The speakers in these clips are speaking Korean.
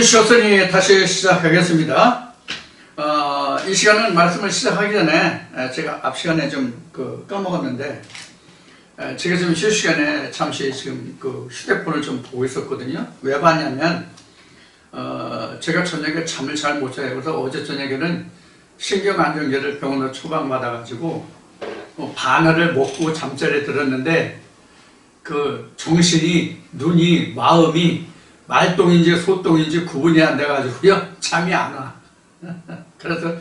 주셨으니 다시 시작하겠습니다. 이 시간은 말씀을 시작하기 전에 제가 앞 시간에 좀 까먹었는데 제가 지금 실시간에 잠시 지금 휴대폰을 좀 보고 있었거든요. 왜 봤냐면 제가 저녁에 잠을 잘 못 자요. 그래서 어제 저녁에는 신경안정제를 병원으로 처방받아가지고 바늘을 먹고 잠자리에 들었는데 정신이, 눈이, 마음이 말똥인지 소똥인지 구분이 안 돼가지고요 잠이 안 와. 그래서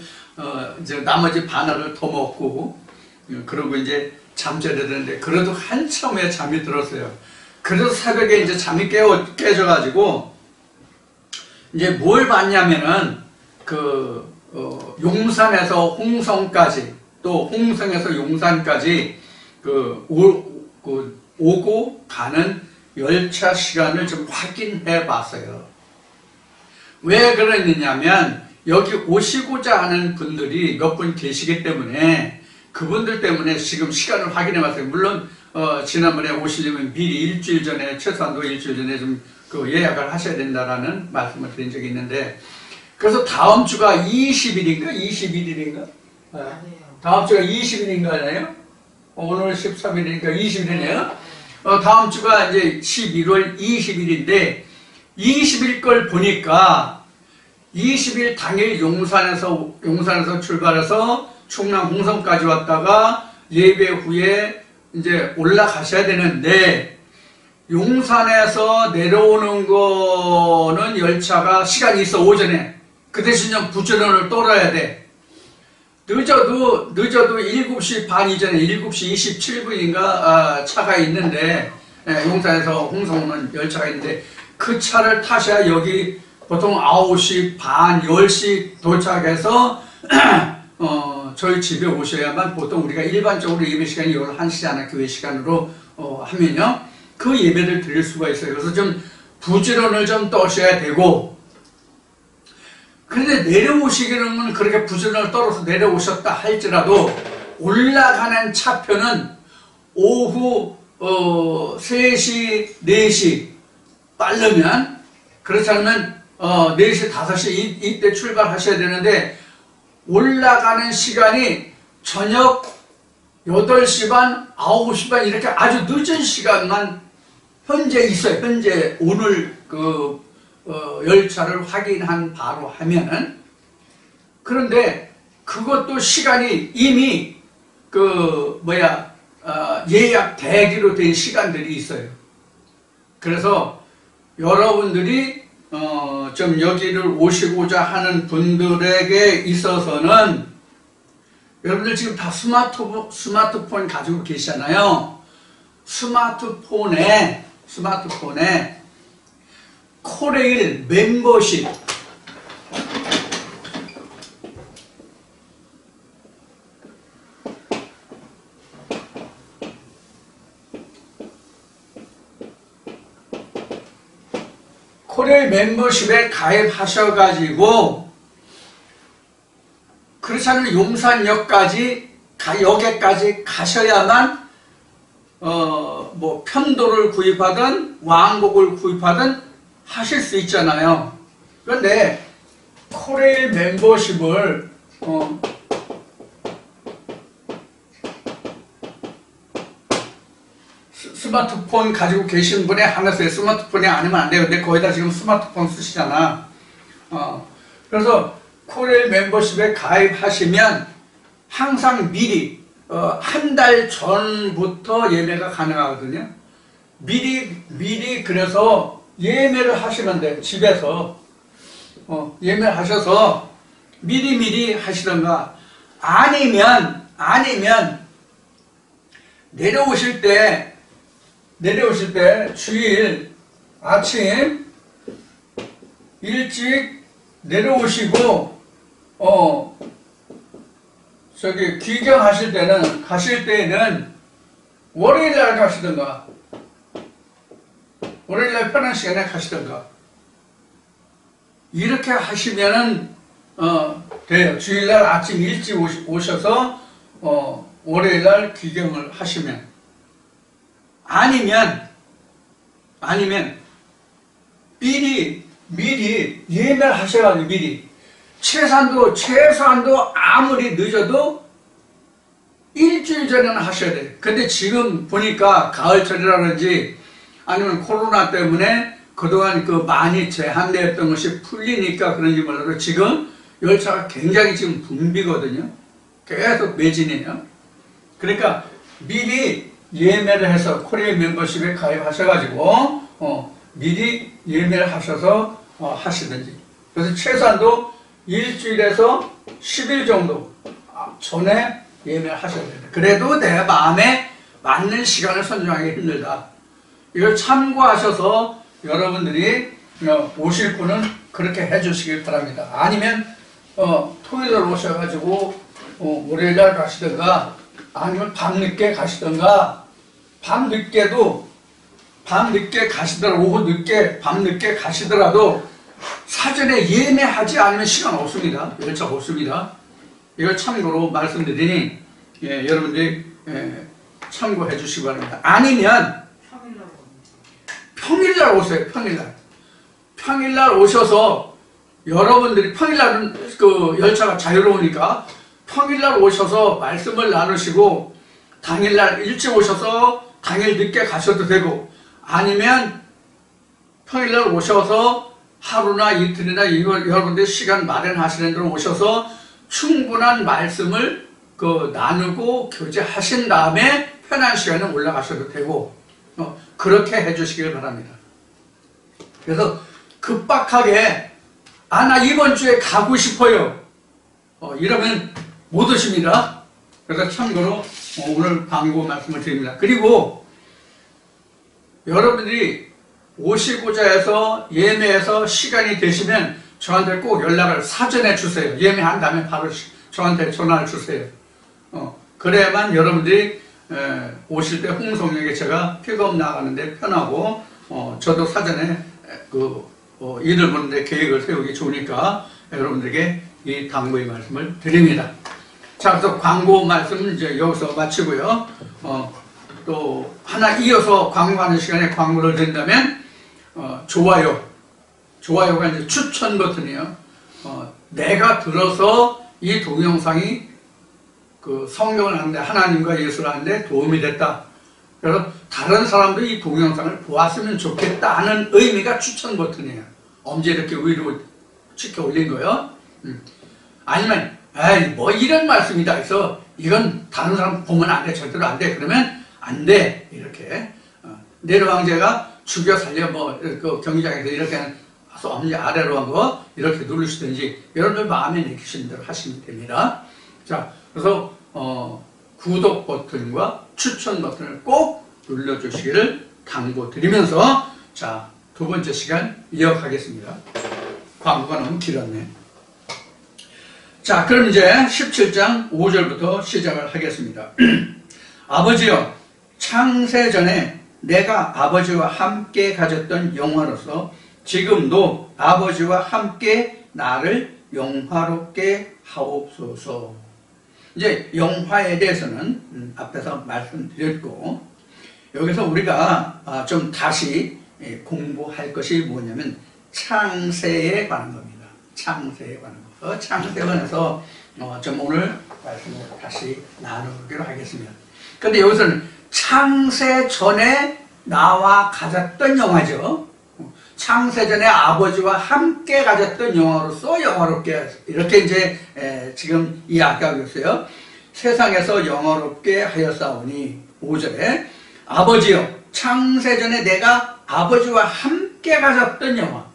이제 나머지 바늘을 더 먹고 그러고 이제 잠자리에 들었는데 그래도 한참 후에 잠이 들었어요. 그래서 새벽에 이제 잠이 깨져가지고 이제 뭘 봤냐면은 용산에서 홍성까지 또 홍성에서 용산까지 오고 가는 열차 시간을 좀 확인해 봤어요. 왜 그러느냐면 여기 오시고자 하는 분들이 몇 분 계시기 때문에 그분들 때문에 지금 시간을 확인해 봤어요. 물론 지난번에 오시려면 미리 일주일 전에 최소한도 일주일 전에 좀 예약을 하셔야 된다라는 말씀을 드린 적이 있는데 그래서 다음 주가 20일인가 21일인가 다음 주가 20일인가요? 오늘 13일이니까 20일이네요. 다음 주가 이제 11월 20일인데 20일 걸 보니까 20일 당일 용산에서 출발해서 충남 홍성까지 왔다가 예배 후에 이제 올라가셔야 되는데 용산에서 내려오는 거는 열차가 시간이 있어 오전에. 그 대신 좀 부천을 떨어야 돼. 늦어도 7시 반 이전에 7시 27분인가 차가 있는데 용산에서 홍성 오는 열차가 있는데 그 차를 타셔야 여기 보통 9시 반 10시 도착해서 저희 집에 오셔야만 보통 우리가 일반적으로 예배 시간이 11시잖아. 교회 시간으로 하면요 그 예배를 드릴 수가 있어요. 그래서 좀 부지런을 좀 떠셔야 되고 그런데 내려오시기는 그렇게 부지런을 떨어서 내려오셨다 할지라도 올라가는 차표는 오후 3시, 4시 빠르면 그렇지 않으면 4시, 5시 이때 출발하셔야 되는데 올라가는 시간이 저녁 8시 반, 9시 반 이렇게 아주 늦은 시간만 현재 있어요. 현재 오늘 열차를 확인한 바로 하면은 그런데 그것도 시간이 이미 예약 대기로 된 시간들이 있어요. 그래서 여러분들이 좀 여기를 오시고자 하는 분들에게 있어서는 여러분들 지금 다 스마트폰 가지고 계시잖아요. 스마트폰에 코레일 멤버십 코레일 멤버십에 가입하셔가지고 그렇지 않으면 용산역까지 역에까지 가셔야만 편도를 구입하든 왕복을 구입하든 하실 수 있잖아요. 그런데 코레일 멤버십을 스마트폰 가지고 계신 분에 한해서요. 스마트폰이 아니면 안 돼요. 근데 거의 다 지금 스마트폰 쓰시잖아. 그래서 코레일 멤버십에 가입하시면 항상 미리 한 달 전부터 예매가 가능하거든요. 미리 그래서 예매를 하시면 돼요. 집에서 예매를 하셔서 미리 하시던가 아니면 내려오실 때 주일 아침 일찍 내려오시고 가실 때는 월요일날 가시던가 월요일날 편한 시간에 가시던가 이렇게 하시면은 돼요. 주일날 아침 일찍 오셔서 월요일날 귀경을 하시면 아니면 미리 미리 예매를 하셔가지고 미리 최소한도 아무리 늦어도 일주일 전에는 하셔야 돼요. 근데 지금 보니까 가을철이라 그런지 아니면 코로나 때문에 그동안 그 많이 제한되었던 것이 풀리니까 그런지 몰라도 지금 열차가 굉장히 지금 붐비거든요. 계속 매진이에요. 그러니까 미리 예매를 해서 코리아 멤버십에 가입하셔가지고 미리 예매를 하셔서 하시든지. 그래서 최소한도 일주일에서 10일 정도 전에 예매를 하셔야 됩니다. 그래도 내 마음에 맞는 시간을 선정하기 힘들다. 이걸 참고하셔서 여러분들이 오실 분은 그렇게 해주시길 바랍니다. 아니면 토요일에 오셔가지고 월요일날 가시든가 아니면 밤늦게 가시든가 밤늦게 가시더라도 오후 늦게 밤늦게 가시더라도 사전에 예매하지 않으면 시간 없습니다. 열차 없습니다. 이걸 참고로 말씀드리니 여러분들이 참고해 주시기 바랍니다. 아니면 평일날 오세요. 평일날 오셔서 여러분들이 평일날은 그 열차가 자유로우니까 평일날 오셔서 말씀을 나누시고 당일날 일찍 오셔서 당일 늦게 가셔도 되고 아니면 평일날 오셔서 하루나 이틀이나 여러분들 시간 마련하시는 대로 오셔서 충분한 말씀을 나누고 교제하신 다음에 편한 시간에 올라가셔도 되고 그렇게 해주시길 바랍니다. 그래서 급박하게 나 이번 주에 가고 싶어요 이러면 못 오십니다. 그래서 참고로 오늘 광고 말씀을 드립니다. 그리고 여러분들이 오시고자 해서 예매해서 시간이 되시면 저한테 꼭 연락을 사전에 주세요. 예매한 다음에 바로 저한테 전화를 주세요. 그래야만 여러분들이 오실 때 홍성역에 제가 픽업 나가는데 편하고 저도 사전에 일을 보는데 계획을 세우기 좋으니까 여러분들에게 이 당부의 말씀을 드립니다. 자, 그래서 광고 말씀은 이제 여기서 마치고요. 또 하나 이어서 광고하는 시간에 광고를 드린다면 좋아요가 이제 추천 버튼이에요. 내가 들어서 이 동영상이 성경을 하는데 하나님과 예수를 하는데 도움이 됐다. 그래서 다른 사람도 이 동영상을 보았으면 좋겠다 하는 의미가 추천 버튼이에요. 엄지 이렇게 위로 찍혀 올린 거예요. 아니면 뭐 이런 말씀이다 해서 이건 다른 사람 보면 안 돼, 절대로 안 돼. 그러면 안 돼. 이렇게 네로 황제가 죽여 살려 그 경기장에서 이렇게 엄지 아래로 한 거 이렇게 누르시든지 여러분들 마음에 느끼시는 대로 하시면 됩니다. 자, 그래서 구독 버튼과 추천 버튼을 꼭 눌러주시기를 당부드리면서 자, 두 번째 시간 이어가겠습니다. 광고가 너무 길었네. 자, 그럼 이제 17장 5절부터 시작을 하겠습니다. 아버지여, 창세전에 내가 아버지와 함께 가졌던 영화로서 지금도 아버지와 함께 나를 영화롭게 하옵소서. 이제 영화에 대해서는 앞에서 말씀드렸고 여기서 우리가 좀 다시 공부할 것이 뭐냐면 창세에 관한 겁니다. 창세에 관한 거. 창세에 관해서 좀 오늘 말씀을 다시 나누기로 하겠습니다. 근데 여기서는 창세 전에 나와 가졌던 영화죠. 창세 전에 아버지와 함께 가졌던 영화로서 영화롭게 이렇게 이제 지금 이야기하고 있어요. 세상에서 영화롭게 하였사오니 5절에 아버지여 창세 전에 내가 아버지와 함께 가졌던 영화.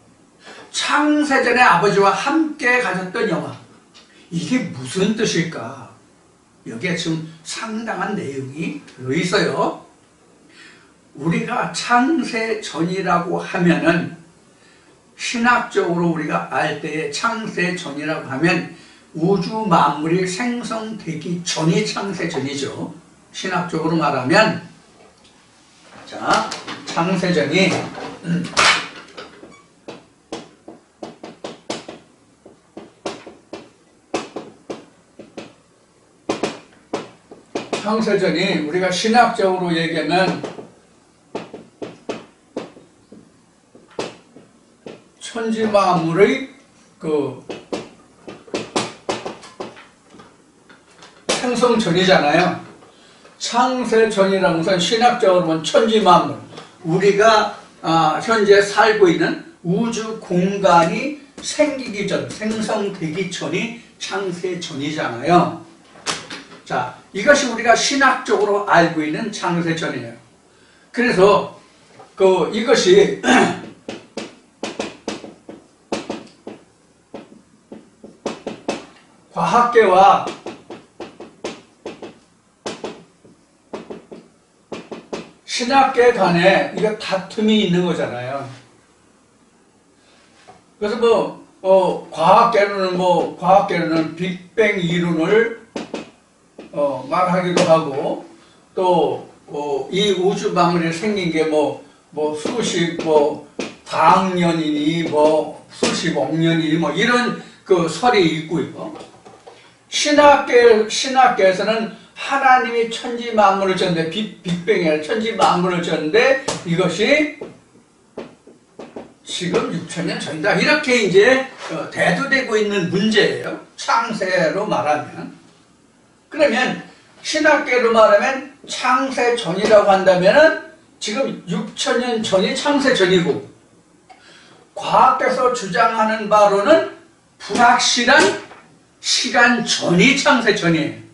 창세 전에 아버지와 함께 가졌던 영화. 이게 무슨 뜻일까? 여기에 지금 상당한 내용이 들어있어요. 우리가 창세 전이라고 하면은 신학적으로 우리가 알 때에 창세 전이라고 하면 우주 만물이 생성되기 전이 창세 전이죠. 신학적으로 말하면 자, 창세 전이 창세전이 우리가 신학적으로 얘기하면 천지 만물의 그 생성전이잖아요. 창세전이라는 것은 신학적으로 보면 천지 만물, 우리가 현재 살고 있는 우주 공간이 생기기 전, 생성되기 전이 창세전이잖아요. 자, 이것이 우리가 신학적으로 알고 있는 창세전이에요. 그래서 이것이 과학계와 신학계 간에 이거 다툼이 있는 거잖아요. 그래서 과학계로는 빅뱅 이론을 말하기도 하고, 또 이 우주 만물이 생긴 게 수십 과학 년이니 수십억 년이니 이런 그 설이 있고요. 신학계에서는 하나님이 천지 만물을 졌는데, 빅뱅이 아니라 천지 만물을 졌는데 이것이 지금 6천년 전이다, 이렇게 이제 대두되고 있는 문제예요. 창세로 말하면. 그러면 신학계로 말하면 창세전이라고 한다면은 지금 6천년 전이 창세전이고, 과학계에서 주장하는 바로는 불확실한 시간 전이 창세전이에요.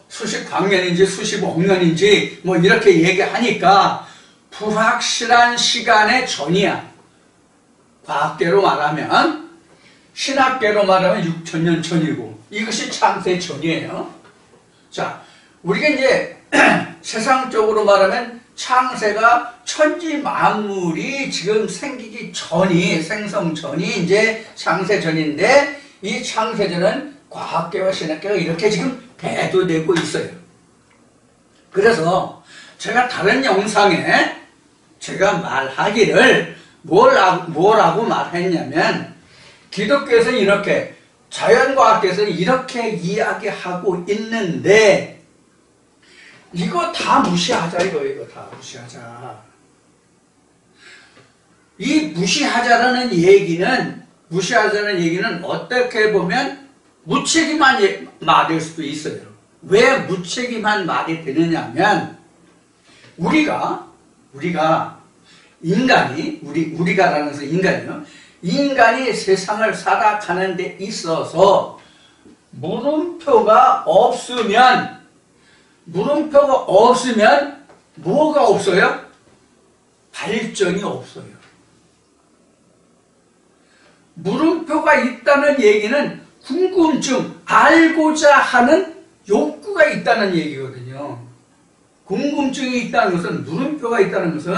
수십 광년인지 수십억 년인지 이렇게 얘기하니까 불확실한 시간의 전이야. 과학계로 말하면. 신학계로 말하면 6천년 전이고, 이것이 창세전이에요. 자, 우리가 이제 세상적으로 말하면 창세가 천지 만물이 지금 생기기 전이, 생성 전이 이제 창세전인데, 이 창세전은 과학계와 신학계가 이렇게 지금 대두되고 있어요. 그래서 제가 다른 영상에 제가 말하기를 뭐라고 말했냐면, 기독교에서는 이렇게, 자연과학계에서는 이렇게 이야기하고 있는데 이거 다 무시하자, 이거 다 무시하자. 이 무시하자라는 얘기는 어떻게 보면 무책임한 말일 수도 있어요. 왜 무책임한 말이 되느냐면, 우리가라는 것은 인간이요. 인간이 세상을 살아가는 데 있어서 물음표가 없으면 뭐가 없어요? 발전이 없어요. 물음표가 있다는 얘기는 궁금증, 알고자 하는 욕구가 있다는 얘기거든요. 궁금증이 있다는 것은, 물음표가 있다는 것은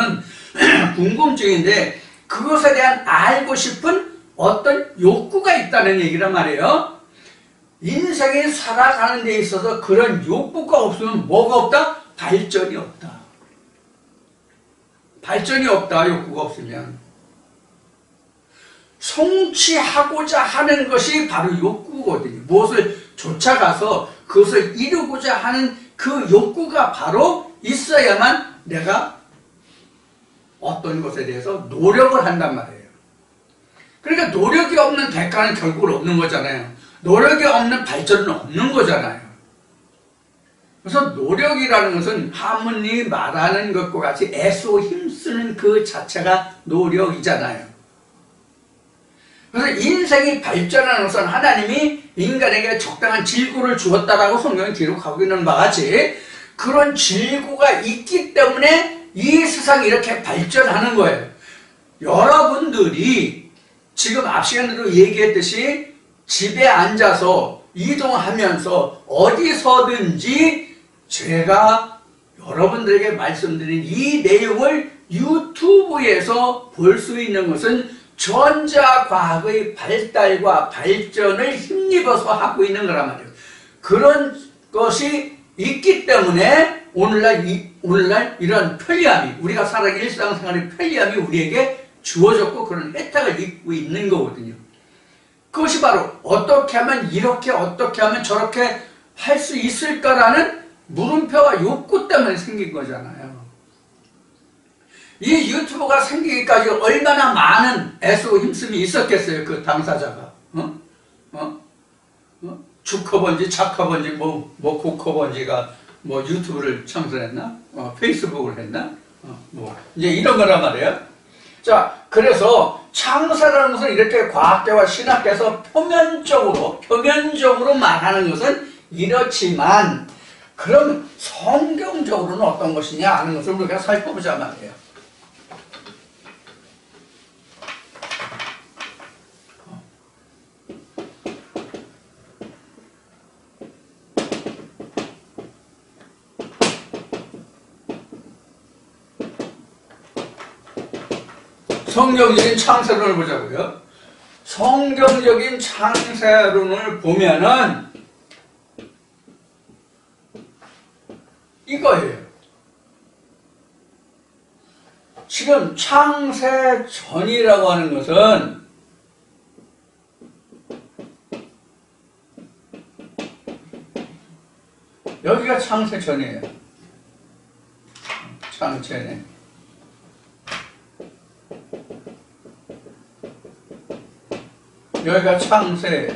궁금증인데, 그것에 대한 알고 싶은 어떤 욕구가 있다는 얘기란 말이에요. 인생이 살아가는 데 있어서 그런 욕구가 없으면 뭐가 없다? 발전이 없다. 발전이 없다, 욕구가 없으면. 성취하고자 하는 것이 바로 욕구거든요. 무엇을 쫓아가서 그것을 이루고자 하는 그 욕구가 바로 있어야만 내가 어떤 것에 대해서 노력을 한단 말이에요. 그러니까 노력이 없는 대가는 결국은 없는 거잖아요. 노력이 없는 발전은 없는 거잖아요. 그래서 노력이라는 것은 하모니 말하는 것과 같이 애써 힘쓰는 그 자체가 노력이잖아요. 그래서 인생이 발전하는 것은 하나님이 인간에게 적당한 질고를 주었다라고 성경이 기록하고 있는 바와 같이, 그런 질고가 있기 때문에 이 세상이 이렇게 발전하는 거예요. 여러분들이 지금 앞 시간에도 얘기했듯이 집에 앉아서 이동하면서 어디서든지 제가 여러분들에게 말씀드린 이 내용을 유튜브에서 볼 수 있는 것은 전자과학의 발달과 발전을 힘입어서 하고 있는 거란 말이에요. 그런 것이 있기 때문에 오늘날 이런 편리함이, 우리가 살아가는 일상생활의 편리함이 우리에게 주어졌고 그런 혜택을 입고 있는 거거든요. 그것이 바로 어떻게 하면 이렇게, 어떻게 하면 저렇게 할 수 있을까라는 물음표와 욕구 때문에 생긴 거잖아요. 이 유튜브가 생기기까지 얼마나 많은 애쓰고 힘씀이 있었겠어요, 그 당사자가. 주커번지, 자커번지, 고커번지가 유튜브를 창설했나? 페이스북을 했나? 이제 이런 거란 말이에요. 자, 그래서 창세라는 것은 이렇게 과학계와 신학계에서 표면적으로 말하는 것은 이렇지만, 그럼 성경적으로는 어떤 것이냐 하는 것을 우리가 살펴보자 말이에요. 성경적인 창세론을 보자고요. 성경적인 창세론을 보면은 이거예요. 지금 창세 전이라고 하는 것은 여기가 창세 전이에요. 창세네. 여기가 창세.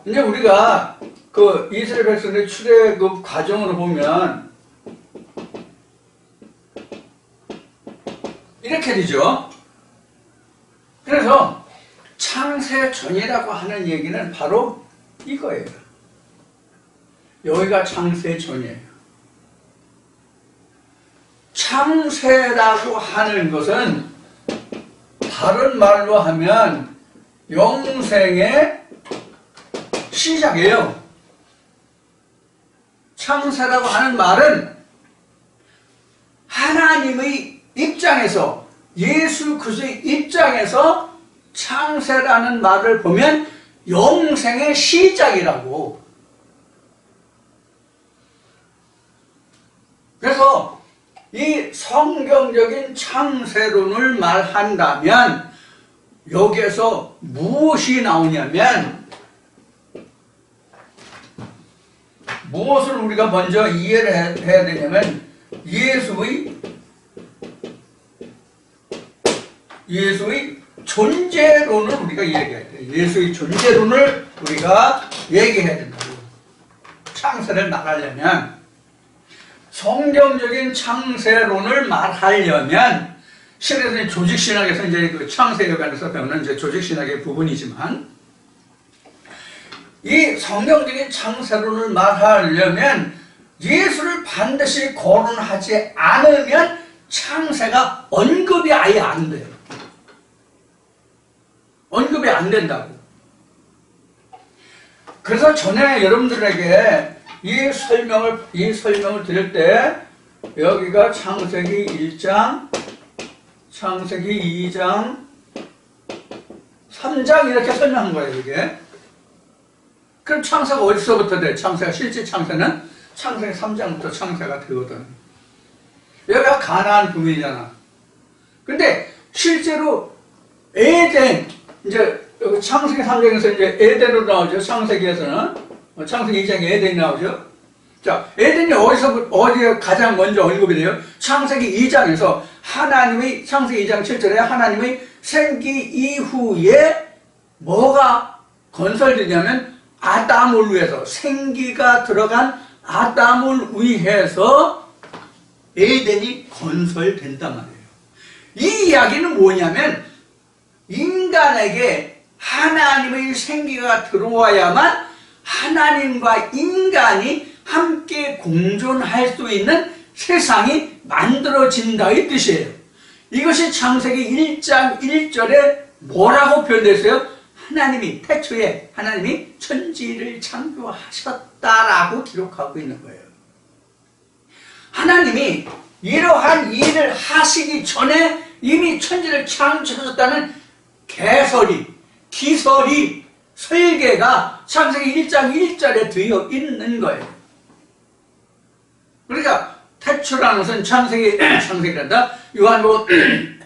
이제 우리가 그 이스라엘 백성의 출애굽 과정으로 보면 이렇게 되죠. 그래서 창세 전이라고 하는 얘기는 바로 이거예요. 여기가 창세 전이에요. 창세라고 하는 것은 다른 말로 하면 영생의 시작이에요. 창세라고 하는 말은 하나님의 입장에서, 예수 그리스도의 입장에서 창세라는 말을 보면 영생의 시작이라고. 그래서 이 성경적인 창세론을 말한다면 여기에서 무엇이 나오냐면, 무엇을 우리가 먼저 이해를 해야 되냐면 예수의 존재론을 우리가 얘기해야 돼요. 예수의 존재론을 우리가 얘기해야 된다고. 창세를 말하려면, 성경적인 창세론을 말하려면, 실은 조직신학에서 이제 그 창세에 관해서 배우는 이제 조직신학의 부분이지만, 이 성경적인 창세론을 말하려면 예수를 반드시 거론하지 않으면 창세가 언급이 아예 안 돼요. 언급이 안 된다고. 그래서 전에 여러분들에게 이 설명을 드릴 때 여기가 창세기 1장, 창세기 2장, 3장 이렇게 설명한 거예요, 이게. 그럼 창세가 어디서부터 돼? 창세가 실제 창세는 창세기 3장부터 창세가 되거든. 여기가 가나안 부민이잖아. 근데 실제로 에덴, 이제 여기 창세기 3장에서 이제 에덴으로 나오죠. 창세기에서는 창세기 2장에 에덴이 나오죠. 자, 에덴이 어디에 가장 먼저 언급이 돼요? 창세기 2장에서 하나님의, 창세기 2장 7절에 하나님의 생기 이후에 뭐가 건설되냐면 아담을 위해서, 생기가 들어간 아담을 위해서 에덴이 건설된단 말이에요. 이 이야기는 뭐냐면 인간에게 하나님의 생기가 들어와야만 하나님과 인간이 함께 공존할 수 있는 세상이 만들어진다의 뜻이에요. 이것이 창세기 1장 1절에 뭐라고 표현되어 있어요? 하나님이 태초에 하나님이 천지를 창조하셨다라고 기록하고 있는 거예요. 하나님이 이러한 일을 하시기 전에 이미 천지를 창조하셨다는 기설이, 설계가 창세기 1장 1절에 되어 있는 거예요. 그러니까 태초라는 것은 창세기란다. 요한복음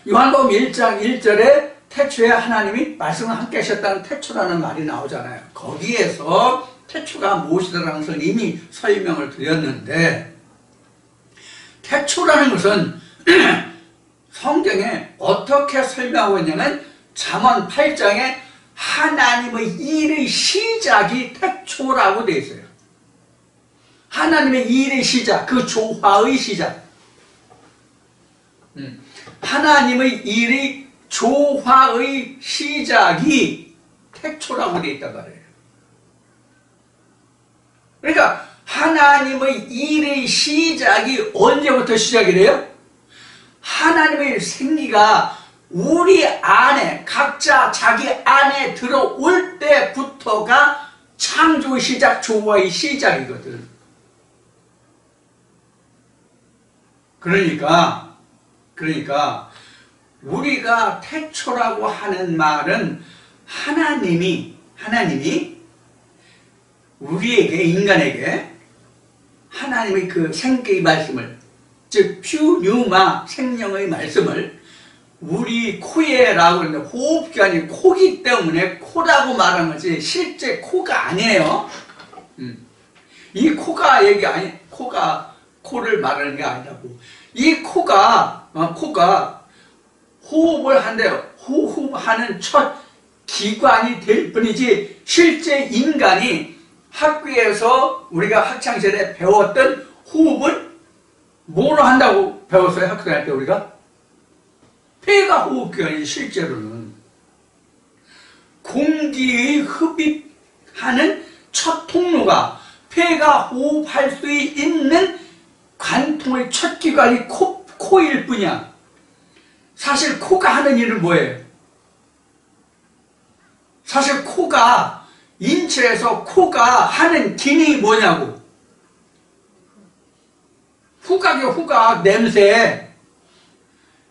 1장 1절에 태초에 하나님이 말씀을 함께 하셨다는 태초라는 말이 나오잖아요. 거기에서 태초가 무엇이라는 것을 이미 설명을 드렸는데, 태초라는 것은 성경에 어떻게 설명하고 있냐면 잠언 8장에 하나님의 일의 시작이 태초라고 되어 있어요. 하나님의 일의 시작, 그 조화의 시작. 하나님의 일의 조화의 시작이 태초라고 되어 있단 말이에요. 그러니까 하나님의 일의 시작이 언제부터 시작이 돼요? 하나님의 생기가 우리 안에, 각자 자기 안에 들어올 때부터가 창조의 시작, 조화의 시작이거든. 그러니까 우리가 태초라고 하는 말은 하나님이 우리에게, 인간에게 하나님의 그 생기의 말씀을, 즉 퓨뉴마, 생명의 말씀을 우리 코에라고 하는데, 호흡기관이 코기 때문에 코라고 말하는 거지 실제 코가 아니에요. 이 코가 코를 말하는 게 아니라고. 이 코가 호흡을 한대요. 호흡하는 첫 기관이 될 뿐이지, 실제 인간이 학교에서 우리가 학창시절에 배웠던 호흡을 뭐로 한다고 배웠어요? 학교 다닐 때 우리가? 폐가 호흡기관이지. 실제로는 공기의 흡입하는 첫 통로가, 폐가 호흡할 수 있는 관통의 첫 기관이 코일 뿐이야. 사실 코가 하는 일은 뭐예요? 사실 코가, 인체에서 코가 하는 기능이 뭐냐고. 후각이요, 후각.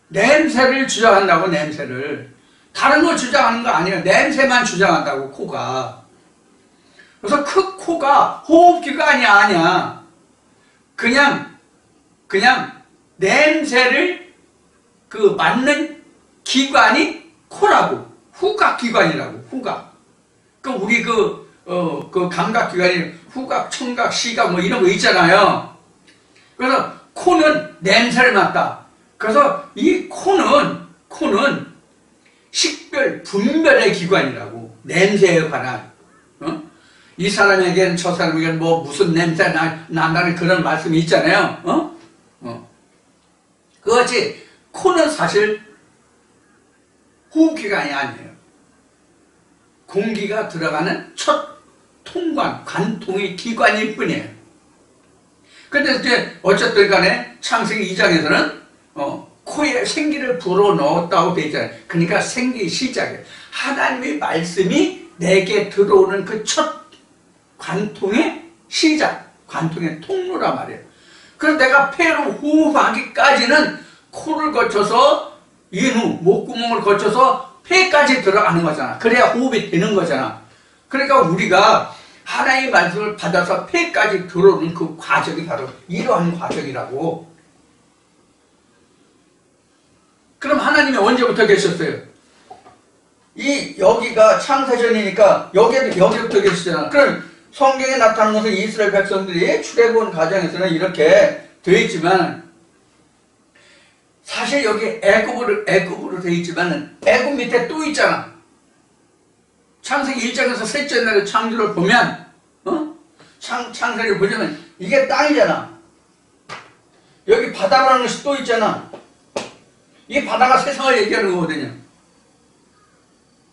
냄새를 주장한다고. 냄새를. 다른 걸 주장하는 거 아니에요. 냄새만 주장한다고, 코가. 그래서 그 코가 호흡기관이 아니야. 그냥 냄새를 맡는 기관이 코라고. 후각기관이라고, 후각. 우리 감각기관이 후각, 청각, 시각 뭐 이런 거 있잖아요. 그래서 코는 냄새를 맡다. 그래서 이 코는 식별, 분별의 기관이라고. 냄새에 관한. 이 사람에게는 저 사람에게는 뭐 무슨 냄새 난다는 그런 말씀이 있잖아요. 그것이 코는 사실 호흡기관이 아니에요. 공기가 들어가는 첫 통관, 관통의 기관일 뿐이에요. 근데 이제 어쨌든 간에 창세기 2장에서는 코에 생기를 불어넣었다고 되어 있잖아요. 그러니까 생기 시작이에요. 하나님의 말씀이 내게 들어오는 그 첫 관통의 시작, 관통의 통로란 말이에요. 그래서 내가 폐로 호흡하기까지는 코를 거쳐서 인후, 목구멍을 거쳐서 폐까지 들어가는 거잖아. 그래야 호흡이 되는 거잖아. 그러니까 우리가 하나님의 말씀을 받아서 폐까지 들어오는 그 과정이 바로 이러한 과정이라고. 그럼 하나님이 언제부터 계셨어요? 여기가 창세전이니까 여기부터 계시잖아. 그럼 성경에 나타난 것은 이스라엘 백성들이 출애굽 과정에서는 이렇게 되어 있지만, 사실 여기 애굽으로 되어 있지만 애굽 밑에 또 있잖아. 창세기 1장에서 셋째 날의 창조를 보면, 창세기를 보려면 이게 땅이잖아. 여기 바다라는 것이 또 있잖아. 이 바다가 세상을 얘기하는 거거든요.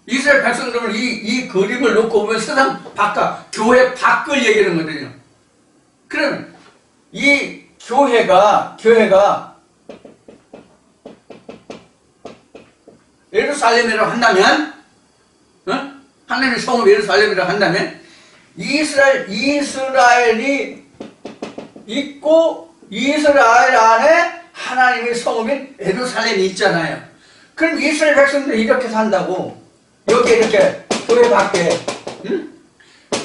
이스라엘 백성들은 이 그림을 놓고 보면 세상 바깥, 교회 밖을 얘기하는 거거든요. 그러면 이 교회가 예루살렘이라고 한다면, 하나님의 성읍 예루살렘이라고 한다면, 이스라엘이 있고 이스라엘 안에 하나님의 성읍인 예루살렘이 있잖아요. 그럼 이스라엘 백성들이 이렇게 산다고. 여기 이렇게 교회 밖에,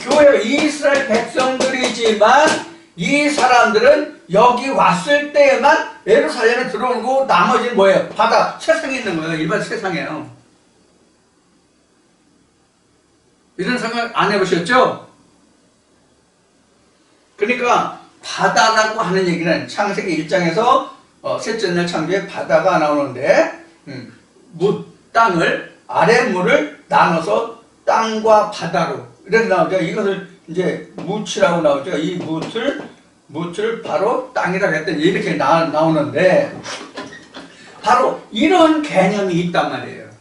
교회 이스라엘 백성들이지만 이 사람들은 여기 왔을 때에만 예루살렘에 들어오고 나머지는 뭐예요? 바다, 세상에 있는 거예요. 일반 세상이에요. 이런 생각 안 해보셨죠? 그러니까 바다라고 하는 얘기는 창세기 1장에서 셋째 날 창조에 바다가 나오는데 땅을 아래 물을 나눠서 땅과 바다로 이렇게 나오죠. 이것을 이제 무치라고 나오죠. 이 무틀 바로 땅이라고 했더니 이렇게 나오는데 바로 이런 개념이 있단 말이에요.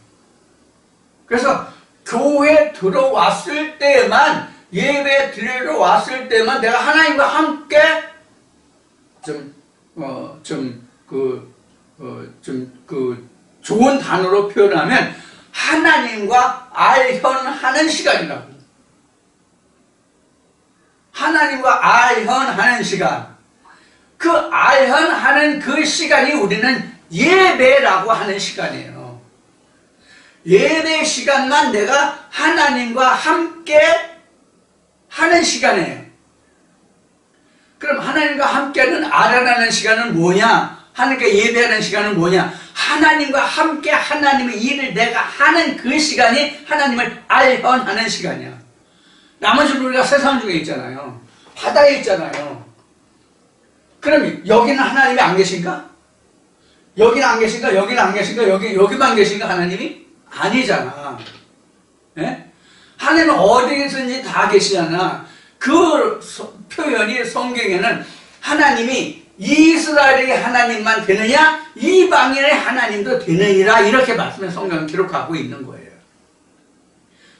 그래서 교회 들어왔을 때만 예배 드리러 왔을 때만 내가 하나님과 함께 좋은 단어로 표현하면 하나님과 알현하는 시간이라고. 하나님과 알현하는 시간. 그 알현하는 그 시간이 우리는 예배라고 하는 시간이에요. 예배 시간만 내가 하나님과 함께 하는 시간이에요. 그럼 하나님과 함께는 알아가는 시간은 뭐냐? 하나님과 예배하는 시간은 뭐냐? 하나님과 함께 하나님의 일을 내가 하는 그 시간이 하나님을 알현하는 시간이야. 나머지는 우리가 세상 중에 있잖아요. 바다에 있잖아요. 그럼 여기는 하나님이 안 계신가? 여기는 안 계신가? 여기는 안 계신가? 여기만 계신가? 하나님이? 아니잖아. 예? 하나님은 어디에서든지 다 계시잖아. 그 표현이 성경에는 하나님이 이스라엘의 하나님만 되느냐 이방인의 하나님도 되느니라 이렇게 말씀해 성경은 기록하고 있는 거예요.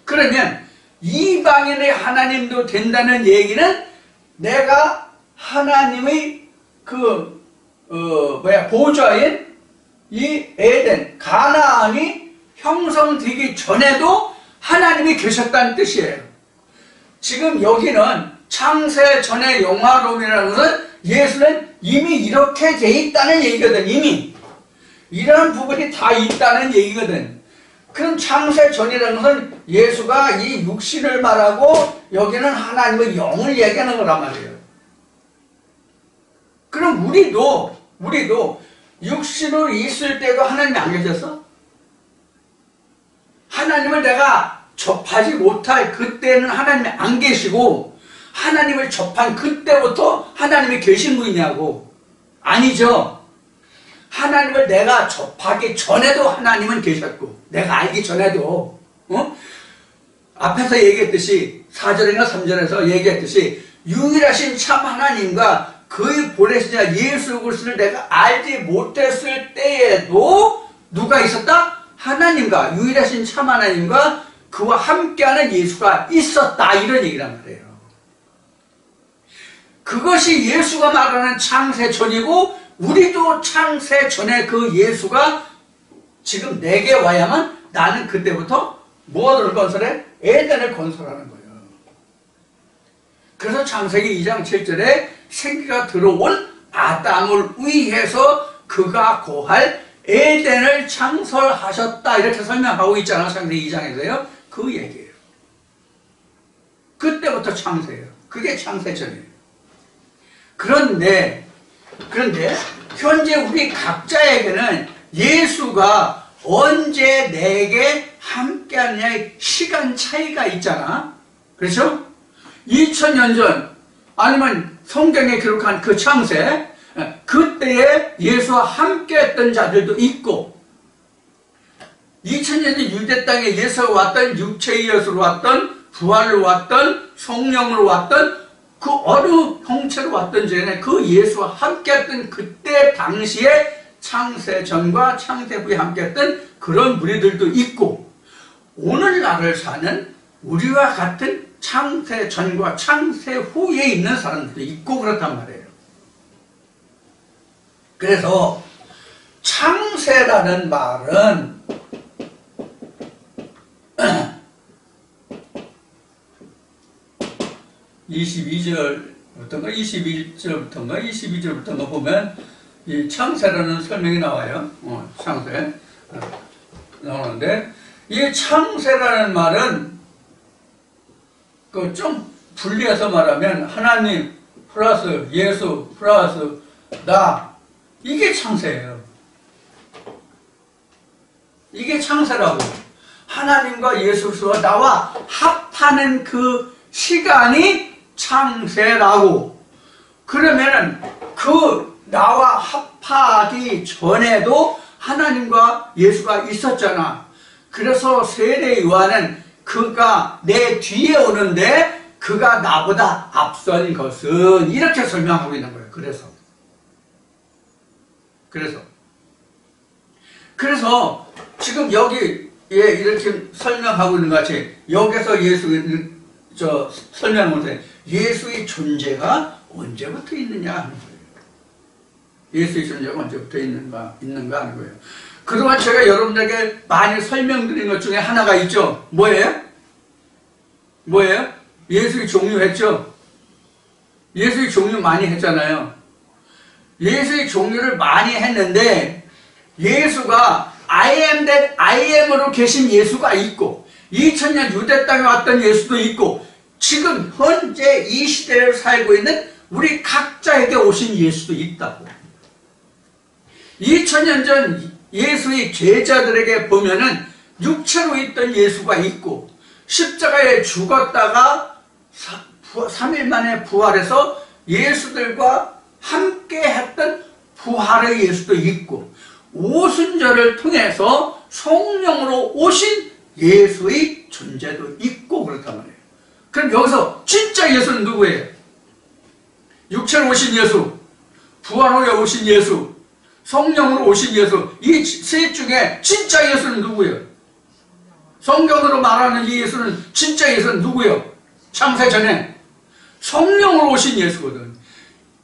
그러면 이방인의 하나님도 된다는 얘기는 내가 하나님의 보좌인 이 에덴 가나안이 형성되기 전에도 하나님이 계셨다는 뜻이에요. 지금 여기는 창세 전의 영화로움이라는 것은 예수는 이미 이렇게 돼 있다는 얘기거든. 이미 이런 부분이 다 있다는 얘기거든. 그럼 창세 전이라는 것은 예수가 이 육신을 말하고 여기는 하나님의 영을 얘기하는 거란 말이에요. 그럼 우리도 육신으로 있을 때도 하나님이 안 계셨어? 하나님을 내가 접하지 못할 그때는 하나님이 안 계시고 하나님을 접한 그때부터 하나님이 계신 분이냐고. 아니죠. 하나님을 내가 접하기 전에도 하나님은 계셨고 내가 알기 전에도 앞에서 얘기했듯이 4절이나 3절에서 얘기했듯이 유일하신 참 하나님과 그의 보내신 자 예수 그리스도를 내가 알지 못했을 때에도 누가 있었다? 하나님과 유일하신 참 하나님과 그와 함께하는 예수가 있었다 이런 얘기란 말이에요. 그것이 예수가 말하는 창세 전이고 우리도 창세 전에 그 예수가 지금 내게 와야만 나는 그때부터 무엇을 건설해? 에덴을 건설하는 거예요. 그래서 창세기 2장 7절에 생기가 들어온 아담을 위해서 그가 거할 에덴을 창설하셨다 이렇게 설명하고 있잖아. 창세기 2장에서요. 그 얘기예요. 그때부터 창세예요. 그게 창세 전이에요. 그런데 현재 우리 각자에게는 예수가 언제 내게 함께하느냐의 시간 차이가 있잖아. 그렇죠? 2000년 전 아니면 성경에 기록한 그 창세 그때에 예수와 함께했던 자들도 있고 2000년 전 유대 땅에 예수가 왔던 육체의 예수로 왔던 부활로 왔던 성령으로 왔던 그 어느 형체로 왔던 전에 그 예수와 함께했던 그때 당시에 창세 전과 창세 후에 함께했던 그런 무리들도 있고 오늘날을 사는 우리와 같은 창세 전과 창세 후에 있는 사람들도 있고 그렇단 말이에요. 그래서 창세라는 말은 22절부터인가 21절부터인가 22절부터인가 보면 이 창세라는 설명이 나와요. 창세 나오는데 이 창세라는 말은 그 좀 분리해서 말하면 하나님 플러스 예수 플러스 나 이게 창세예요. 이게 창세라고. 하나님과 예수 그리스도와 나와 합하는 그 시간이 창세라고. 그러면은 그 나와 합하기 전에도 하나님과 예수가 있었잖아. 그래서 세례 요한은 그가 내 뒤에 오는데 그가 나보다 앞선 것은 이렇게 설명하고 있는 거예요. 그래서 지금 여기에 이렇게 설명하고 있는 것 같이 여기서 설명하는데 예수의 존재가 언제부터 있느냐 하는 거예요. 예수의 존재가 언제부터 있는가 하는 거예요. 그동안 제가 여러분들에게 많이 설명드린 것 중에 하나가 있죠. 뭐예요? 예수의 종류 했죠? 예수의 종류 많이 했잖아요. 예수의 종류를 많이 했는데 예수가 I am that I am으로 계신 예수가 있고 2000년 유대 땅에 왔던 예수도 있고 지금 현재 이 시대를 살고 있는 우리 각자에게 오신 예수도 있다고. 2000년 전 예수의 제자들에게 보면은 육체로 있던 예수가 있고 십자가에 죽었다가 3일 만에 부활해서 예수들과 함께 했던 부활의 예수도 있고 오순절을 통해서 성령으로 오신 예수의 존재도 있고 그렇단 말이에요. 그럼 여기서 진짜 예수는 누구예요? 육체로 오신 예수, 부활 후에 오신 예수, 성령으로 오신 예수, 이 셋 중에 진짜 예수는 누구예요? 성경으로 말하는 이 예수는 진짜 예수는 누구예요? 창세 전에 성령으로 오신 예수거든.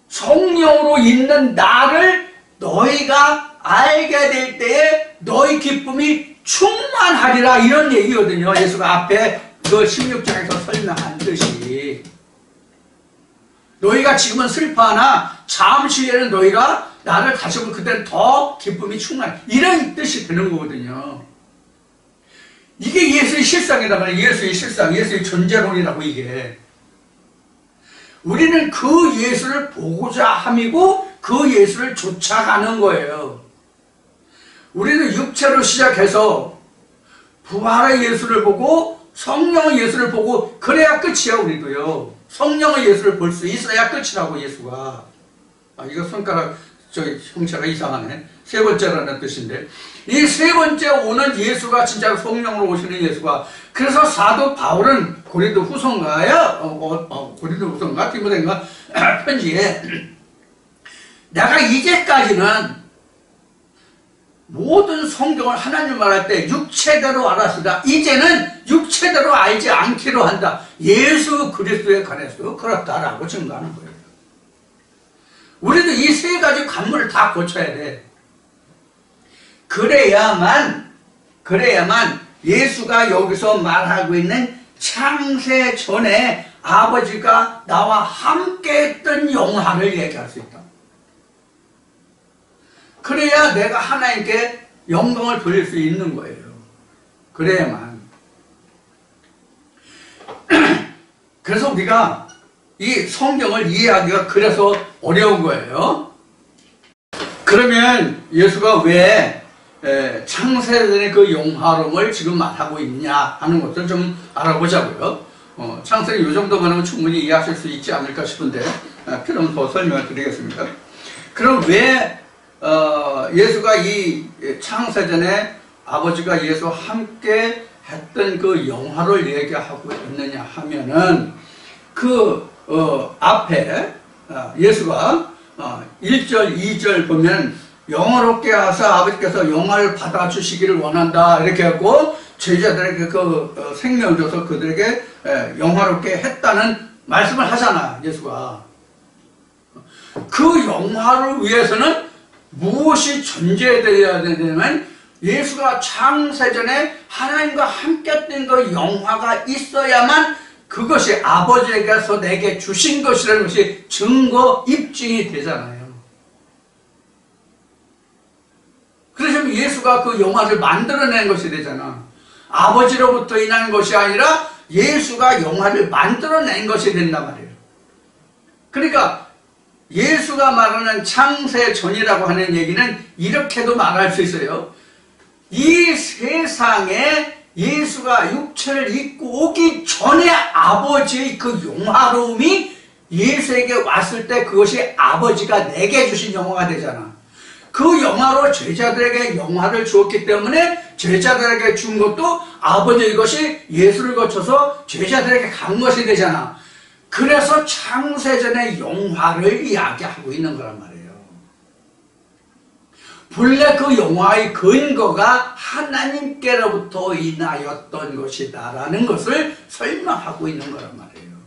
성령으로 있는 나를 너희가 알게 될 때에 너희 기쁨이 충만하리라 이런 얘기거든요. 예수가 앞에 그 16장에서 설명한 듯이 너희가 지금은 슬퍼하나 잠시 후에는 너희가 나를 다시 보면 그때는 더 기쁨이 충만해 이런 뜻이 되는 거거든요. 이게 예수의 실상이다 말이에요. 예수의 실상, 예수의 존재론이라고 이게. 우리는 그 예수를 보고자 함이고 그 예수를 쫓아가는 거예요. 우리는 육체로 시작해서 부활의 예수를 보고 성령의 예수를 보고 그래야 끝이야. 우리도요. 성령의 예수를 볼 수 있어야 끝이라고 예수가. 이거 손가락 형체가 이상하네. 세 번째라는 뜻인데 이 세 번째 오는 예수가 진짜 성령으로 오시는 예수가. 그래서 사도 바울은 고린도 후서인가요? 고린도 후서인가? 디모데인가? 편지에 내가 이제까지는 모든 성경을 하나님 말할 때 육체대로 알았으나 이제는 육체대로 알지 않기로 한다. 예수 그리스도에 관해서 그렇다라고 증거하는 거예요. 우리도 이 세 가지 관문을 다 고쳐야 돼. 그래야만 예수가 여기서 말하고 있는 창세 전에 아버지가 나와 함께 했던 영화를 얘기할 수 있다. 그래야 내가 하나님께 영광을 돌릴 수 있는 거예요. 그래야만. 그래서 우리가 이 성경을 이해하기가 그래서 어려운 거예요. 그러면 예수가 왜 창세전의 그 영화로움을 지금 말하고 있냐 하는 것을 좀 알아보자고요. 창세는 이 정도만 하면 충분히 이해하실 수 있지 않을까 싶은데 그럼 더 설명을 드리겠습니다. 그럼 왜 예수가 이 창세전에 아버지가 예수와 함께 했던 그 영화를 얘기하고 있느냐 하면은 그 앞에 예수가 1절, 2절 보면 영화롭게 하사 아버지께서 영화를 받아주시기를 원한다 이렇게 했고 제자들에게 그 생명을 줘서 그들에게 영화롭게 했다는 말씀을 하잖아. 예수가 그 영화를 위해서는 무엇이 존재되어야 되냐면 예수가 창세전에 하나님과 함께 했던 그 영화가 있어야만 그것이 아버지에게서 내게 주신 것이라는 것이 증거 입증이 되잖아요. 그래서 예수가 그 영화를 만들어낸 것이 되잖아. 아버지로부터 인한 것이 아니라 예수가 영화를 만들어낸 것이 된단 말이에요. 그러니까 예수가 말하는 창세전이라고 하는 얘기는 이렇게도 말할 수 있어요. 이 세상에 예수가 육체를 입고 오기 전에 아버지의 그 영화로움이 예수에게 왔을 때 그것이 아버지가 내게 주신 영화가 되잖아. 그 영화로 제자들에게 영화를 주었기 때문에 제자들에게 준 것도 아버지의 것이 예수를 거쳐서 제자들에게 간 것이 되잖아. 그래서 창세전의 영화를 이야기하고 있는 거란 말이에요. 본래 그 영화의 근거가 하나님께로부터 인하였던 것이다라는 것을 설명하고 있는 거란 말이에요.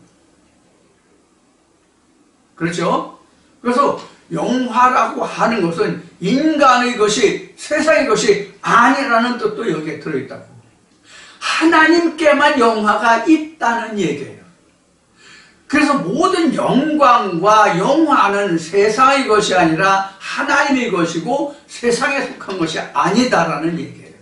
그렇죠? 그래서 영화라고 하는 것은 인간의 것이 세상의 것이 아니라는 뜻도 여기에 들어있다고. 하나님께만 영화가 있다는 얘기예요. 그래서 모든 영광과 영화는 세상의 것이 아니라 하나님의 것이고 세상에 속한 것이 아니다라는 얘기예요.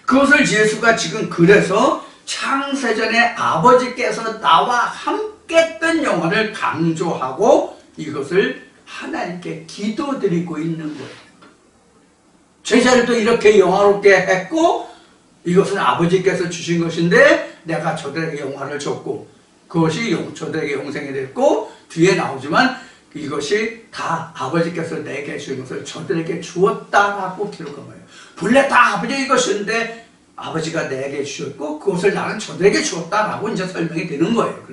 그것을 예수가 지금 그래서 창세전에 아버지께서 나와 함께 했던 영혼을 강조하고 이것을 하나님께 기도드리고 있는 거예요. 제자들도 이렇게 영화롭게 했고 이것은 아버지께서 주신 것인데 내가 저들에게 영화를 줬고 그것이 저들에게 영생이 됐고 뒤에 나오지만 이것이 다 아버지께서 내게 주신 것을 저들에게 주었다라고 기록한 거예요. 본래 다 아버지의 것인데 아버지가 내게 주셨고 그것을 나는 저들에게 주었다라고 이제 설명이 되는 거예요.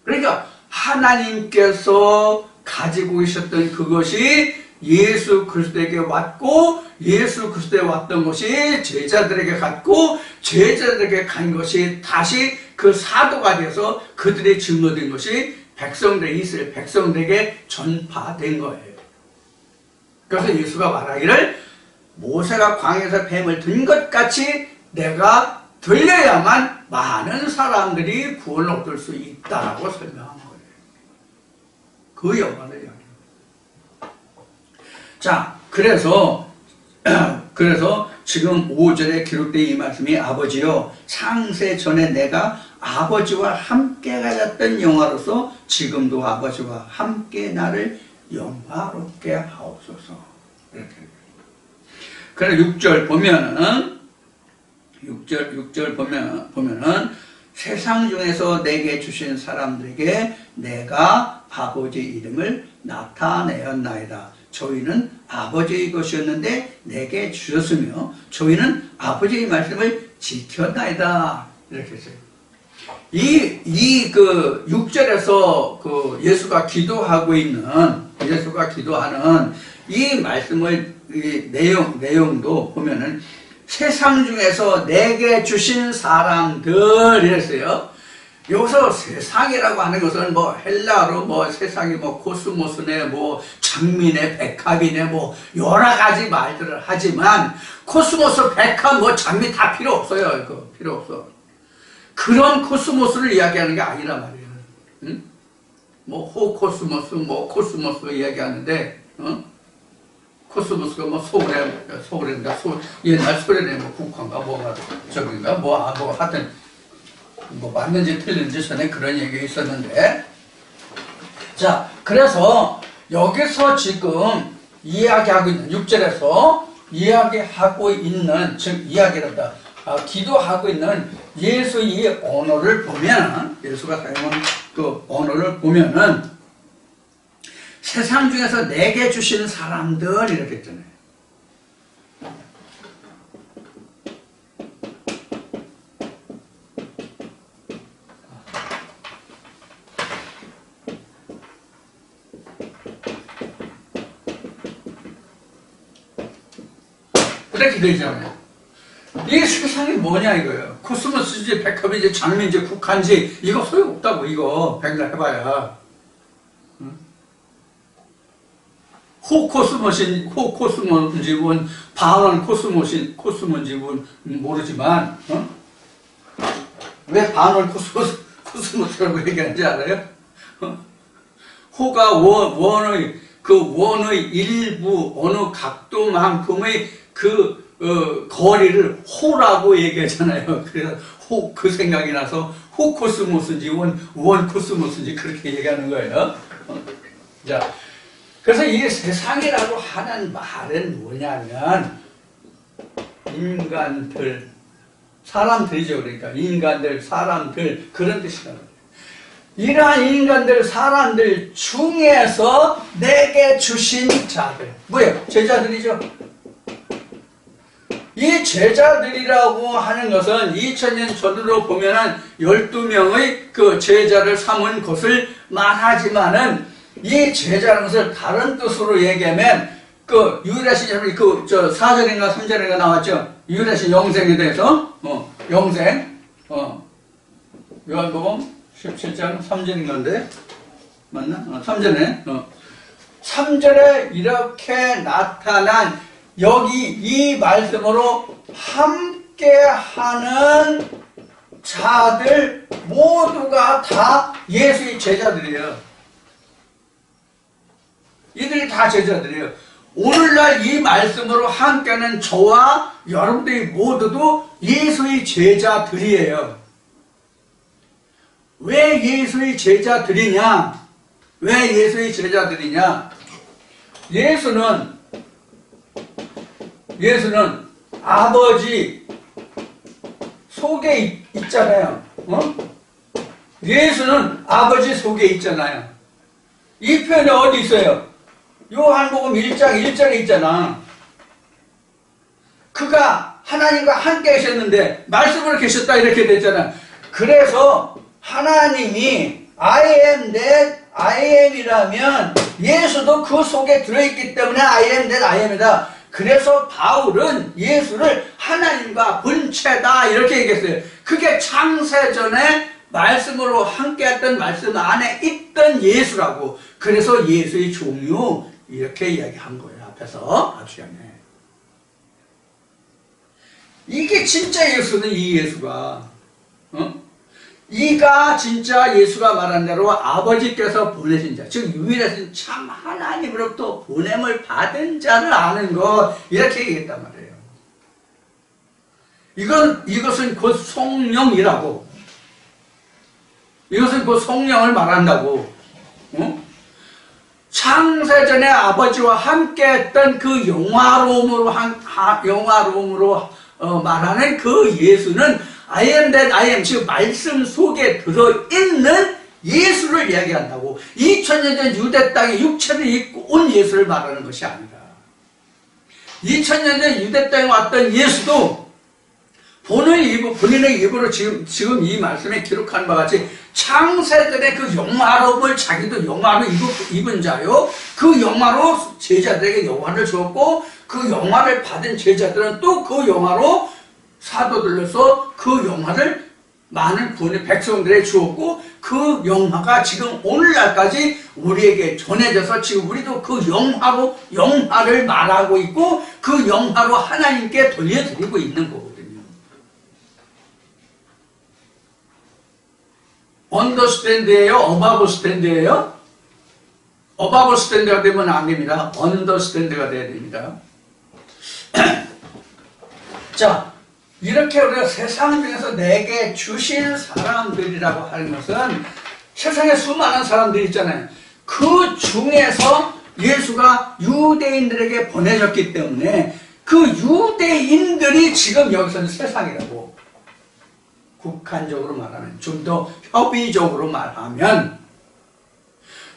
그러니까 하나님께서 가지고 계셨던 그것이 예수 그리스도에게 왔고 예수 그리스도에 왔던 것이 제자들에게 갔고 제자들에게 간 것이 다시 그 사도가 돼서 그들의 증거된 것이 이스라엘 백성들에게 전파된 거예요. 그래서 예수가 말하기를 모세가 광야에서 뱀을 든 것 같이 내가 들려야만 많은 사람들이 구원을 얻을 수 있다라고 설명한 거예요. 그 영광을 이야기합니다. 자, 그래서 지금 5절에 기록된 이 말씀이 아버지여 창세 전에 내가 아버지와 함께 가졌던 영화로서 지금도 아버지와 함께 나를 영화롭게 하옵소서. 이렇게. 그래 6절 보면은 6절 보면은 세상 중에서 내게 주신 사람들에게 내가 아버지 이름을 나타내었나이다. 저희는 아버지의 것이었는데 내게 주셨으며 저희는 아버지의 말씀을 지켰나이다. 이렇게 했어요. 그 6절에서 그 예수가 기도하는 이 말씀을 이 내용도 보면은 세상 중에서 내게 주신 사람들 이랬어요. 여기서 세상이라고 하는 것은 뭐 헬라어로 뭐 세상이 뭐 코스모스네 뭐 장미네 백합이네 뭐 여러 가지 말들을 하지만 코스모스 백합 뭐 장미 다 필요 없어요. 이거 필요 없어. 그런 코스모스를 이야기하는 게 아니라 말이에요. 응? 뭐 호코스모스 뭐 코스모스 이야기하는데 코스모스가 뭐 서울인가 옛날 소련의 뭐 국화인가 뭐가 저긴가 뭐 하여튼 뭐 맞는지 틀린지 전에 그런 얘기가 있었는데 자 그래서 여기서 지금 이야기하고 있는 6절에서 이야기하고 있는 즉 이야기란다 기도하고 있는 예수의 언어를 보면 예수가 사용한 그 언어를 보면은 세상 중에서 내게 주신 사람들 이렇게 했잖아요. 이렇게 되잖아요. 이게 세상이 뭐냐 이거예요. 코스모스인지 백합인지 장미인지 국화인지 이거 소용없다고 이거 백날 해봐야. 호코스모스인지 뭔 바흐는 코스모스인지 모르지만 왜 바흐는 코스모스라고 얘기하는지 알아요? 호가 원의 일부 어느 각도만큼의 거리를 호라고 얘기하잖아요. 그래서 그 생각이 나서 호코스모스인지 원코스모스인지 그렇게 얘기하는 거예요. 자, 그래서 이 세상이라고 하는 말은 뭐냐면 인간들, 사람들이죠. 그러니까 인간들, 사람들 그런 뜻이다. 이러한 인간들, 사람들 중에서 내게 주신 자들. 뭐예요? 제자들이죠. 이 제자들이라고 하는 것은 2000년 전으로 보면은 12명의 그 제자를 삼은 것을 말하지만은 이 제자라는 것을 다른 뜻으로 얘기하면 그 유일하신 그 4절인가 3절인가 나왔죠. 유일하신 영생에 대해서 영생 요한복음 17장 3절인가인데 맞나? 3절에 3절에 이렇게 나타난 여기 이 말씀으로 함께하는 자들 모두가 다 예수의 제자들이에요. 이들이 다 제자들이에요. 오늘날 이 말씀으로 함께하는 저와 여러분들이 모두도 예수의 제자들이에요. 왜 예수의 제자들이냐? 왜 예수의 제자들이냐? 예수는 아버지 속에 있잖아요. 예수는 아버지 속에 있잖아요. 이 표현이 어디 있어요? 요한복음 1장 1절에 있잖아. 그가 하나님과 함께 계셨는데 말씀으로 계셨다 이렇게 됐잖아. 그래서 하나님이 I am that I am이라면 예수도 그 속에 들어있기 때문에 I am that I am이다. 그래서 바울은 예수를 하나님과 본체다 이렇게 얘기했어요. 그게 창세전에 말씀으로 함께했던 말씀 안에 있던 예수라고. 그래서 예수의 종류 이렇게 이야기한 거예요. 앞에서 아주 전에. 이게 진짜 예수는 이 예수가 이가 진짜 예수가 말한 대로 아버지께서 보내신 자, 즉 유일하신 참 하나님으로부터 보냄을 받은 자를 아는 것 이렇게 얘기했단 말이에요. 이것은 곧 성령이라고. 이것은 곧 성령을 말한다고. 창세전에 아버지와 함께했던 그 영화로움으로 말하는 그 예수는 I am that I am, 즉 말씀 속에 들어있는 예수를 이야기한다고. 2000년 전 유대 땅에 육체를 입고 온 예수를 말하는 것이 아니라 2000년 전 유대 땅에 왔던 예수도 본인의 입으로 지금 이 말씀에 기록한 바와 같이 창세전에 그 영화로움을 자기도 영화로 입은 자요. 그 영화로 제자들에게 영화를 주었고 그 영화를 받은 제자들은 또 그 영화로 사도들로서 그 영화를 많은 구원의 백성들에게 주었고 그 영화가 지금 오늘날까지 우리에게 전해져서 지금 우리도 그 영화를 말하고 있고 그 영화로 하나님께 돌려드리고 있는 거거든요. 언더스탠드예요? 어바브스탠드예요? 어바브스탠드가 되면 안 됩니다. 언더스탠드가 돼야 됩니다. 자, 이렇게 우리가 세상 중에서 내게 주신 사람들이라고 하는 것은 세상에 수많은 사람들이 있잖아요. 그 중에서 예수가 유대인들에게 보내졌기 때문에 그 유대인들이 지금 여기서는 세상이라고. 국한적으로 말하면, 좀 더 협의적으로 말하면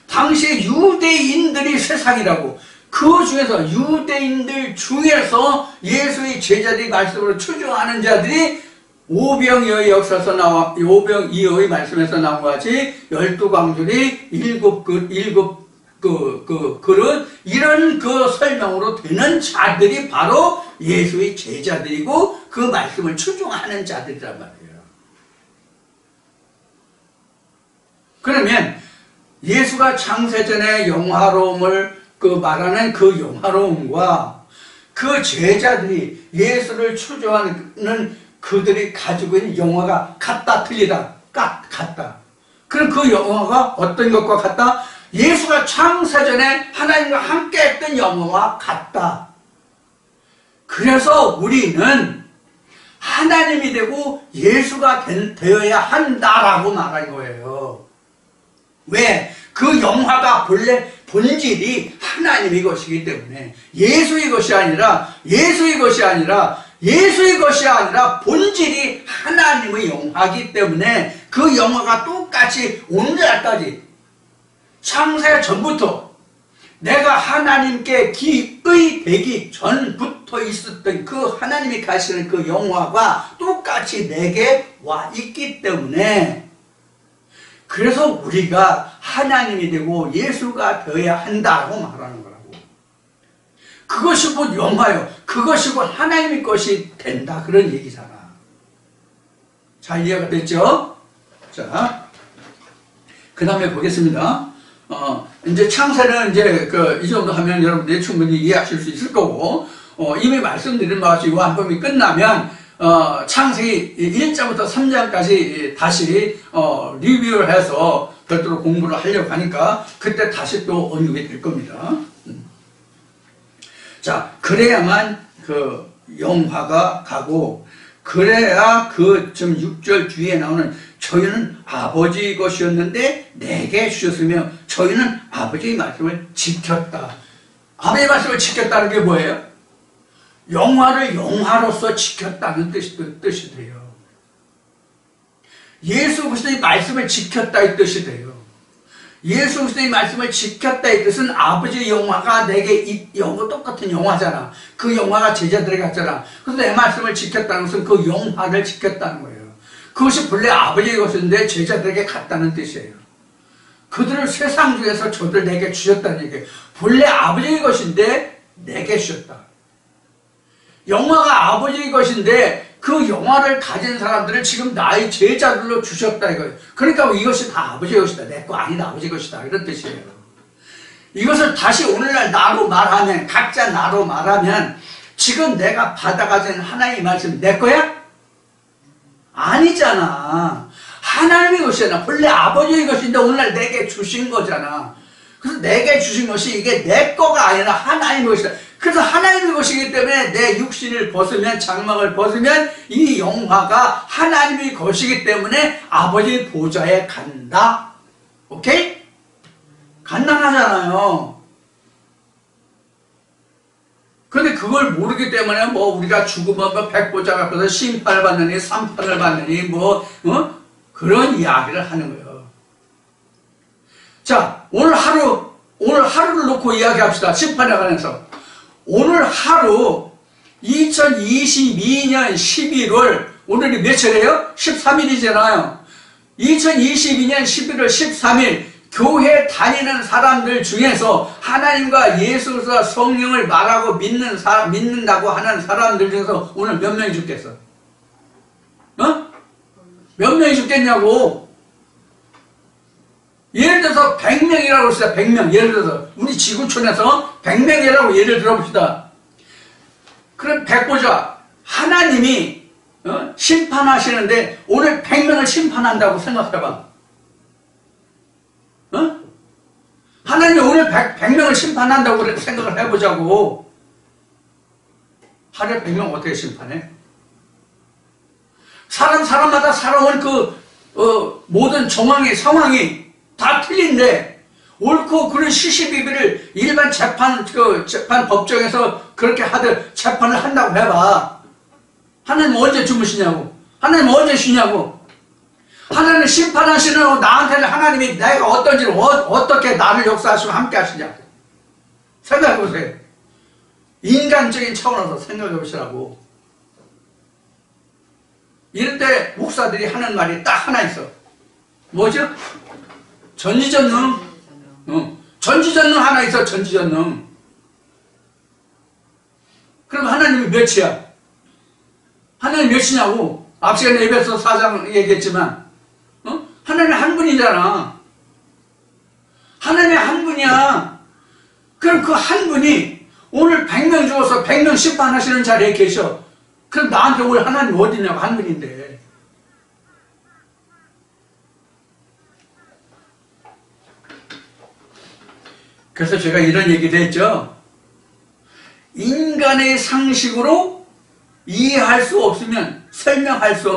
당시 유대인들이 세상이라고. 그 중에서 유대인들 중에서 예수의 제자들이 말씀으로 추종하는 자들이 오병이어의 역사에서 오병이어의 말씀에서 나온 것 같이 12광줄이 일곱 그릇 이런 그 설명으로 되는 자들이 바로 예수의 제자들이고 그 말씀을 추종하는 자들이란 말이에요. 그러면 예수가 창세전의 영화로움을 말하는 그 영화로움과 그 제자들이 예수를 추종하는 그들이 가지고 있는 영화가 같다, 틀리다, 같다. 그럼 그 영화가 어떤 것과 같다? 예수가 창세전에 하나님과 함께 했던 영화와 같다. 그래서 우리는 하나님이 되고 예수가 되어야 한다라고 말한 거예요. 왜? 그 영화가 본래 본질이 하나님의 것이기 때문에 예수의 것이 아니라 예수의 것이 아니라 본질이 하나님의 영화이기 때문에 그 영화가 똑같이 오늘날까지 창세 전부터 내가 하나님께 기의 되기 전부터 있었던 그 하나님이 가시는 그 영화가 똑같이 내게 와 있기 때문에, 그래서 우리가 하나님이 되고 예수가 되어야 한다고 말하는 거라고. 그것이 곧 영화요, 그것이 곧 하나님의 것이 된다, 그런 얘기잖아. 잘 이해가 됐죠? 자, 그 다음에 보겠습니다. 이제 창세는 이제 이 정도 하면 여러분들이 충분히 이해하실 수 있을 거고, 이미 말씀드린 바와 같이 요한복음이 끝나면 창세기 1장부터 3장까지 다시 리뷰를 해서 별도로 공부를 하려고 하니까 그때 다시 또 언급이 될 겁니다. 자, 그래야만 그 영화가 가고, 그래야 그 지금 6절 뒤에 나오는 저희는 아버지의 것이었는데 내게 주셨으며 저희는 아버지의 말씀을 지켰다. 아버지의 말씀을 지켰다는 게 뭐예요? 영화를 영화로서 지켰다는 뜻이 돼요. 예수 그리스도의 말씀을 지켰다 이 뜻이 돼요. 예수 그리스도의 말씀을 지켰다 이 뜻은 아버지의 영화가 내게 이 영화 똑같은 영화잖아. 그 영화가 제자들에게 갔잖아. 그래서 내 말씀을 지켰다는 것은 그 영화를 지켰다는 거예요. 그것이 본래 아버지의 것인데 제자들에게 갔다는 뜻이에요. 그들을 세상 중에서 저들 내게 주셨다는 얘기예요. 본래 아버지의 것인데 내게 주셨다. 영화가 아버지의 것인데 그 영화를 가진 사람들을 지금 나의 제자들로 주셨다 이거예요. 그러니까 이것이 다 아버지의 것이다. 내 거 아니다. 아버지의 것이다. 이런 뜻이에요. 이것을 다시 오늘날 나로 말하면, 각자 나로 말하면, 지금 내가 받아가진 하나님의 말씀 내 거야? 아니잖아. 하나님의 것이잖아. 본래 아버지의 것인데 오늘날 내게 주신 거잖아. 그래서 내게 주신 것이 이게 내 거가 아니라 하나님의 것이다. 그래서 하나님의 것이기 때문에 내 육신을 벗으면, 장막을 벗으면 이 영화가 하나님의 것이기 때문에 아버지의 보좌에 간다. 오케이? 간단하잖아요. 그런데 그걸 모르기 때문에 뭐 우리가 죽으면 뭐 백보자 앞에서 심판을 받느니 삼판을 받느니 그런 이야기를 하는 거예요. 자, 오늘 하루를 놓고 이야기합시다. 심판에 관해서. 오늘 하루 2022년 11월, 오늘이 며칠이에요? 13일이잖아요. 2022년 11월 13일 교회 다니는 사람들 중에서 하나님과 예수와 성령을 말하고 믿는다고 하는 사람들 중에서 오늘 몇 명이 죽겠어? 몇 명이 죽겠냐고. 예를 들어서 100명이라고 합시다. 100명. 예를 들어서 우리 지구촌에서 100명이라고 예를 들어봅시다. 그럼 백보자 하나님이 심판하시는데 오늘 100명을 심판한다고 생각해봐. 하나님이 오늘 100명을 심판한다고 생각을 해보자고. 하루에 100명 어떻게 심판해? 사람마다 살아온 모든 상황이 다 틀린데, 옳고 그른 시시비비를 일반 재판 법정에서 그렇게 재판을 한다고 해봐. 하나님 언제 주무시냐고. 하나님 언제 쉬냐고. 하나님 심판하시는 나한테는 하나님이 내가 어떤지를 어떻게 나를 역사하시고 함께 하시냐고. 생각해보세요. 인간적인 차원에서 생각해보시라고. 이럴 때 목사들이 하는 말이 딱 하나 있어. 뭐죠? 전지전능. 전지전능 하나 있어. 전지전능. 그럼 하나님이 몇이야? 하나님 몇이냐고. 앞 시간에 에베소 4장 얘기했지만 하나님 한 분이잖아. 하나님의 한 분이야. 그럼 그 한 분이 오늘 100명 죽어서 100명 심판하시는 자리에 계셔. 그럼 나한테 오늘 하나님 어디냐고. 한 분인데. 그래서 제가 이런 얘기를 했죠. 인간의 상식으로 이해할 수 없으면, 설명할 수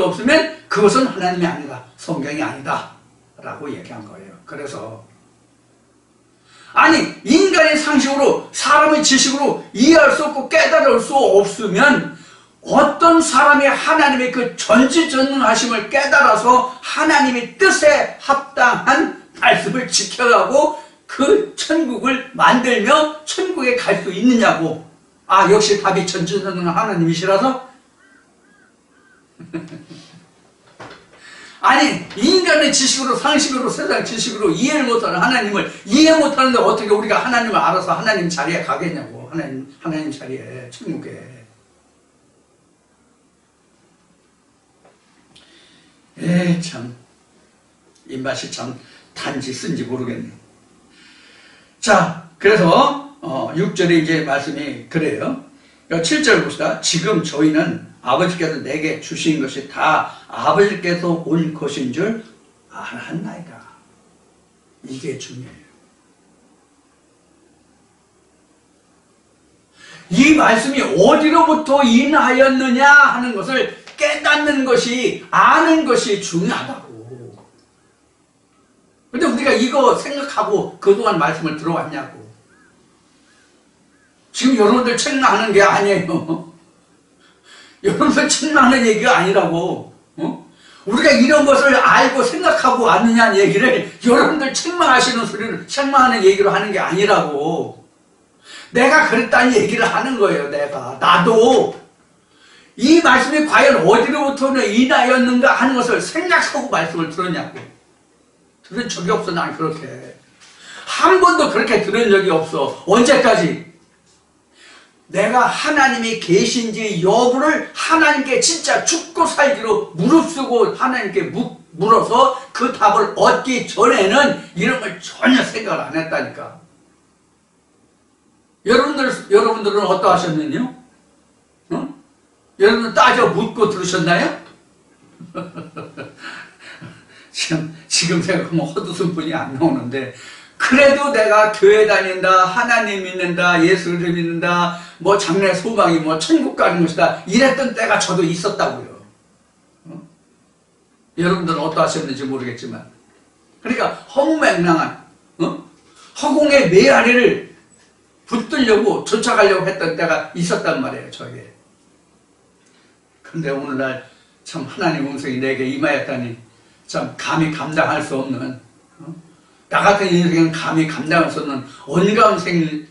없으면 그것은 하나님이 아니다. 성경이 아니다. 라고 얘기한 거예요. 그래서 아니 인간의 상식으로 사람의 지식으로 이해할 수 없고 깨달을 수 없으면 어떤 사람이 하나님의 그 전지전능하심을 깨달아서 하나님의 뜻에 합당한 말씀을 지켜가고 그 천국을 만들며 천국에 갈 수 있느냐고. 아, 역시 답이 전지전능한 하나님이시라서? 아니 인간의 지식으로 상식으로 세상 지식으로 이해를 못하는 하나님을 이해 못하는데 어떻게 우리가 하나님을 알아서 하나님 자리에 가겠냐고. 하나님 자리에 천국에. 참 입맛이 참 단지 쓴지 모르겠네. 자, 그래서 6절에 이제 말씀이 그래요. 7절 봅시다. 지금 저희는 아버지께서 내게 주신 것이 다 아버지께서 온 것인 줄 알았나이다. 이게 중요해요. 이 말씀이 어디로부터 인하였느냐 하는 것을 깨닫는 것이, 아는 것이 중요하다고. 근데 우리가 이거 생각하고 그동안 말씀을 들어왔냐고. 지금 여러분들 책망하는 게 아니에요. 여러분들 책망하는 얘기가 아니라고. 우리가 이런 것을 알고 생각하고 왔느냐는 얘기를 여러분들 책망하시는 소리를 책망하는 얘기로 하는 게 아니라고. 내가 그랬다는 얘기를 하는 거예요. 나도 이 말씀이 과연 어디로부터는 인하였는가 하는 것을 생각하고 말씀을 들었냐고. 들은 적이 없어. 난 그렇게 한 번도 그렇게 들은 적이 없어. 언제까지? 내가 하나님이 계신지 여부를 하나님께 진짜 죽고 살기로 무릅쓰고 하나님께 물어서 그 답을 얻기 전에는 이런 걸 전혀 생각을 안 했다니까. 여러분들은 어떠하셨느냐? 여러분 따져 묻고 들으셨나요? 지금 생각하면 헛웃음뿐이 안 나오는데, 그래도 내가 교회 다닌다, 하나님 믿는다, 예수를 믿는다, 뭐 장래 소망이 뭐 천국 가는 것이다, 이랬던 때가 저도 있었다고요. 여러분들은 어떠하셨는지 모르겠지만, 그러니까 허무맹랑한 허공의 메아리를 붙들려고 쫓아가려고 했던 때가 있었단 말이에요, 저에게. 근데 오늘날 참 하나님 음성이 내게 임하였다니 참 감히 감당할 수 없는, 나 같은 인생은 감히 감당할 수 없는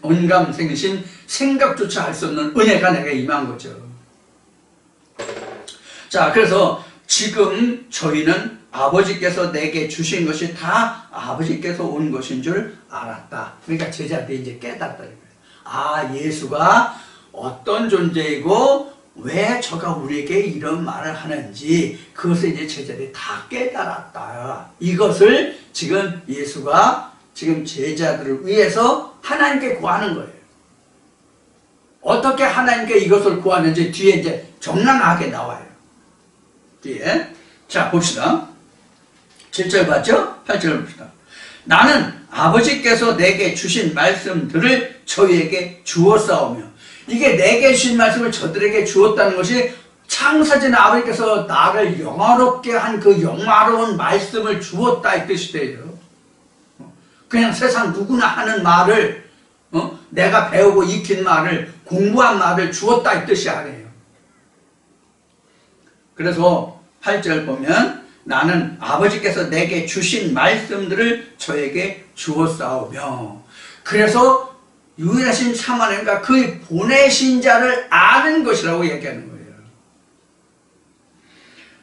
언감생신 생각조차 할 수 없는 은혜가 내게 임한 거죠. 자, 그래서 지금 저희는 아버지께서 내게 주신 것이 다 아버지께서 온 것인 줄 알았다. 그러니까 제자들이 이제 깨달았다. 아, 예수가 어떤 존재이고 왜 저가 우리에게 이런 말을 하는지 그것을 이제 제자들이 다 깨달았다. 이것을 지금 예수가 지금 제자들을 위해서 하나님께 구하는 거예요. 어떻게 하나님께 이것을 구하는지 뒤에 이제 적나라하게 나와요. 뒤에. 자, 봅시다. 7절 봤죠? 8절 봅시다. 나는 아버지께서 내게 주신 말씀들을 저희에게 주었사오며, 이게 내게 주신 말씀을 저들에게 주었다는 것이 창사전 아버지께서 나를 영화롭게 한 그 영화로운 말씀을 주었다 이 뜻이 돼요. 그냥 세상 누구나 하는 말을, 내가 배우고 익힌 말을, 공부한 말을 주었다 이 뜻이 아니에요. 그래서 8절 보면 나는 아버지께서 내게 주신 말씀들을 저에게 주었사오며, 그래서 유일하신 참 하나님과 그 보내신 자를 아는 것이라고 얘기하는 거예요.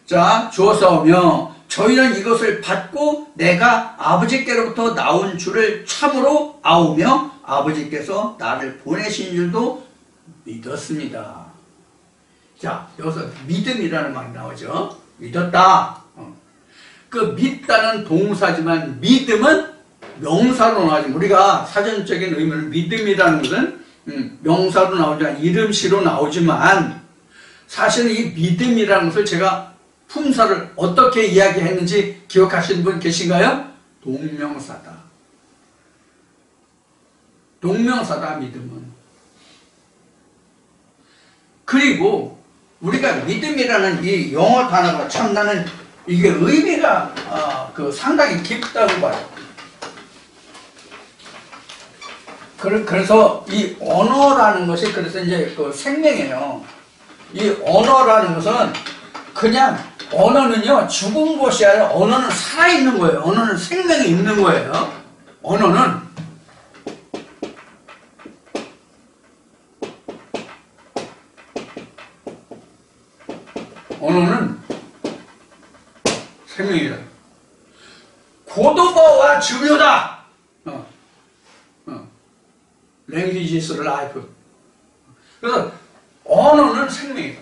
자, 주었사오며 저희는 이것을 받고 내가 아버지께로부터 나온 줄을 참으로 아오며 아버지께서 나를 보내신 줄도 믿었습니다. 자, 여기서 믿음이라는 말이 나오죠. 믿었다. 그 믿다는 동사지만 믿음은 명사로 나오지. 우리가 사전적인 의미는 믿음이라는 것은 명사로 나오지 않아 이름시로 나오지만, 사실은 이 믿음이라는 것을 제가 품사를 어떻게 이야기했는지 기억하시는 분 계신가요? 동명사다. 동명사다, 믿음은. 그리고 우리가 믿음이라는 이 영어 단어가 참 나는 이게 의미가 상당히 깊다고 봐요. 그래서 이 언어라는 것이 그래서 이제 그 생명이에요. 이 언어라는 것은 그냥 언어는요 죽은 것이 아니라 언어는 살아있는 거예요. 언어는 생명이 있는 거예요. 언어는 생명이다. 고도버와 주묘다. Language is life. 그래서 언어는 생명이다.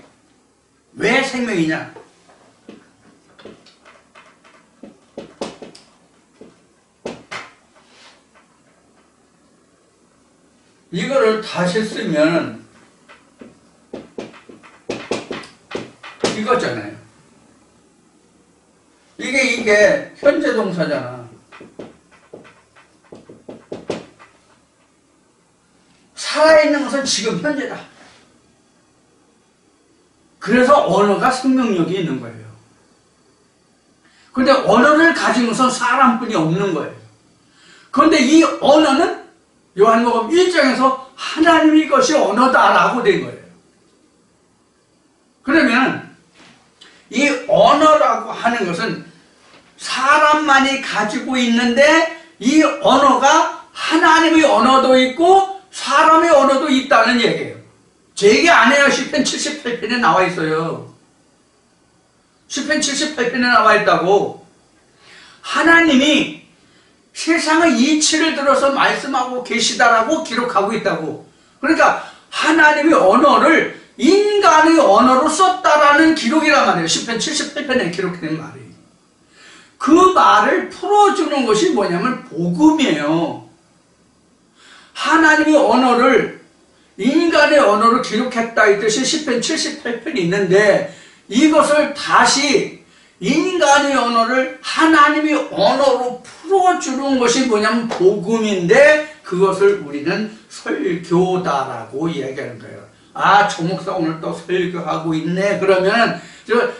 왜 생명이냐? 이거를 다시 쓰면 이거잖아요. 이게 현재 동사잖아. 살아있는 것은 지금 현재다. 그래서 언어가 생명력이 있는 거예요. 그런데 언어를 가진 것은 사람뿐이 없는 거예요. 그런데 이 언어는 요한복음 1장에서 하나님의 것이 언어다라고 된 거예요. 그러면 이 언어라고 하는 것은 사람만이 가지고 있는데 이 언어가 하나님의 언어도 있고 사람의 언어도 있다는 얘기예요. 제 얘기 아니에요. 시편 78편에 나와 있어요. 시편 78편에 나와 있다고. 하나님이 세상의 이치를 들어서 말씀하고 계시다라고 기록하고 있다고. 그러니까 하나님의 언어를 인간의 언어로 썼다라는 기록이란 말이에요. 시편 78편에 기록된 말이에요. 그 말을 풀어주는 것이 뭐냐면 복음이에요. 하나님의 언어를 인간의 언어로 기록했다 이 뜻이 시편 78편이 있는데 이것을 다시 인간의 언어를 하나님의 언어로 풀어주는 것이 뭐냐면 복음인데 그것을 우리는 설교다라고 이야기하는 거예요. 아, 조 목사 오늘 또 설교하고 있네. 그러면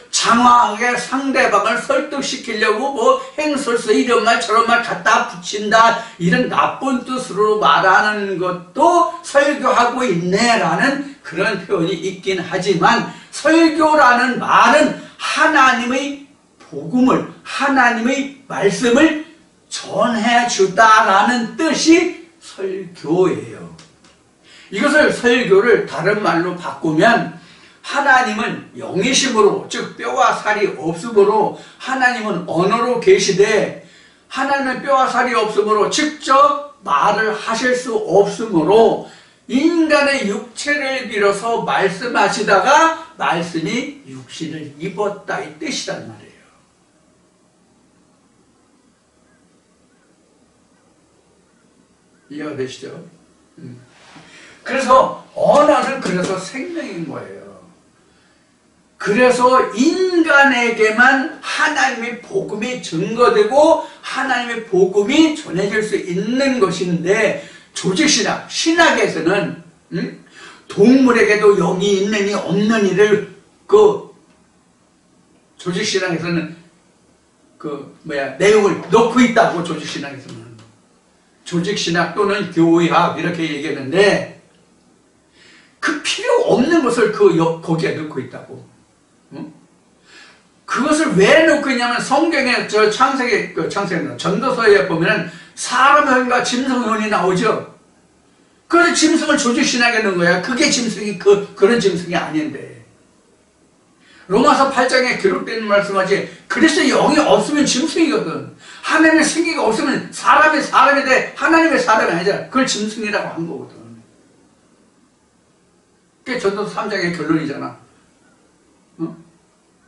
장황하게 상대방을 설득시키려고 뭐 행설서 이런 말 저런 말 갖다 붙인다 이런 나쁜 뜻으로 말하는 것도 설교하고 있네라는 그런 표현이 있긴 하지만 설교라는 말은 하나님의 복음을 하나님의 말씀을 전해주다라는 뜻이 설교예요. 이것을 설교를 다른 말로 바꾸면 하나님은 영이심으로 즉 뼈와 살이 없으므로 하나님은 언어로 계시되 하나님은 뼈와 살이 없으므로 직접 말을 하실 수 없으므로 인간의 육체를 빌어서 말씀하시다가 말씀이 육신을 입었다 이 뜻이란 말이에요. 이해가 되시죠? 그래서 언어는 그래서 생명인 거예요. 그래서 인간에게만 하나님의 복음이 증거되고 하나님의 복음이 전해질 수 있는 것인데 조직신학, 신학에서는 동물에게도 영이 있느니 없느니를 조직신학에서는 내용을 넣고 있다고 조직신학에서는 조직신학 또는 교의학 이렇게 얘기했는데 그 필요 없는 것을 거기에 넣고 있다고. 그것을 왜 넣고 있냐면 성경에 창세기 전도서에 보면은 사람과 짐승혼이 나오죠. 그래서 짐승을 조직신학에 넣은 거야. 그게 짐승이 그런 짐승이 아닌데. 로마서 8장에 기록된 말씀하지 그리스도의 영이 없으면 짐승이거든. 하나님의 생기가 없으면 사람이 돼. 하나님의 사람이 아니잖아. 그걸 짐승이라고 한 거거든. 그게 전도서 3장의 결론이잖아.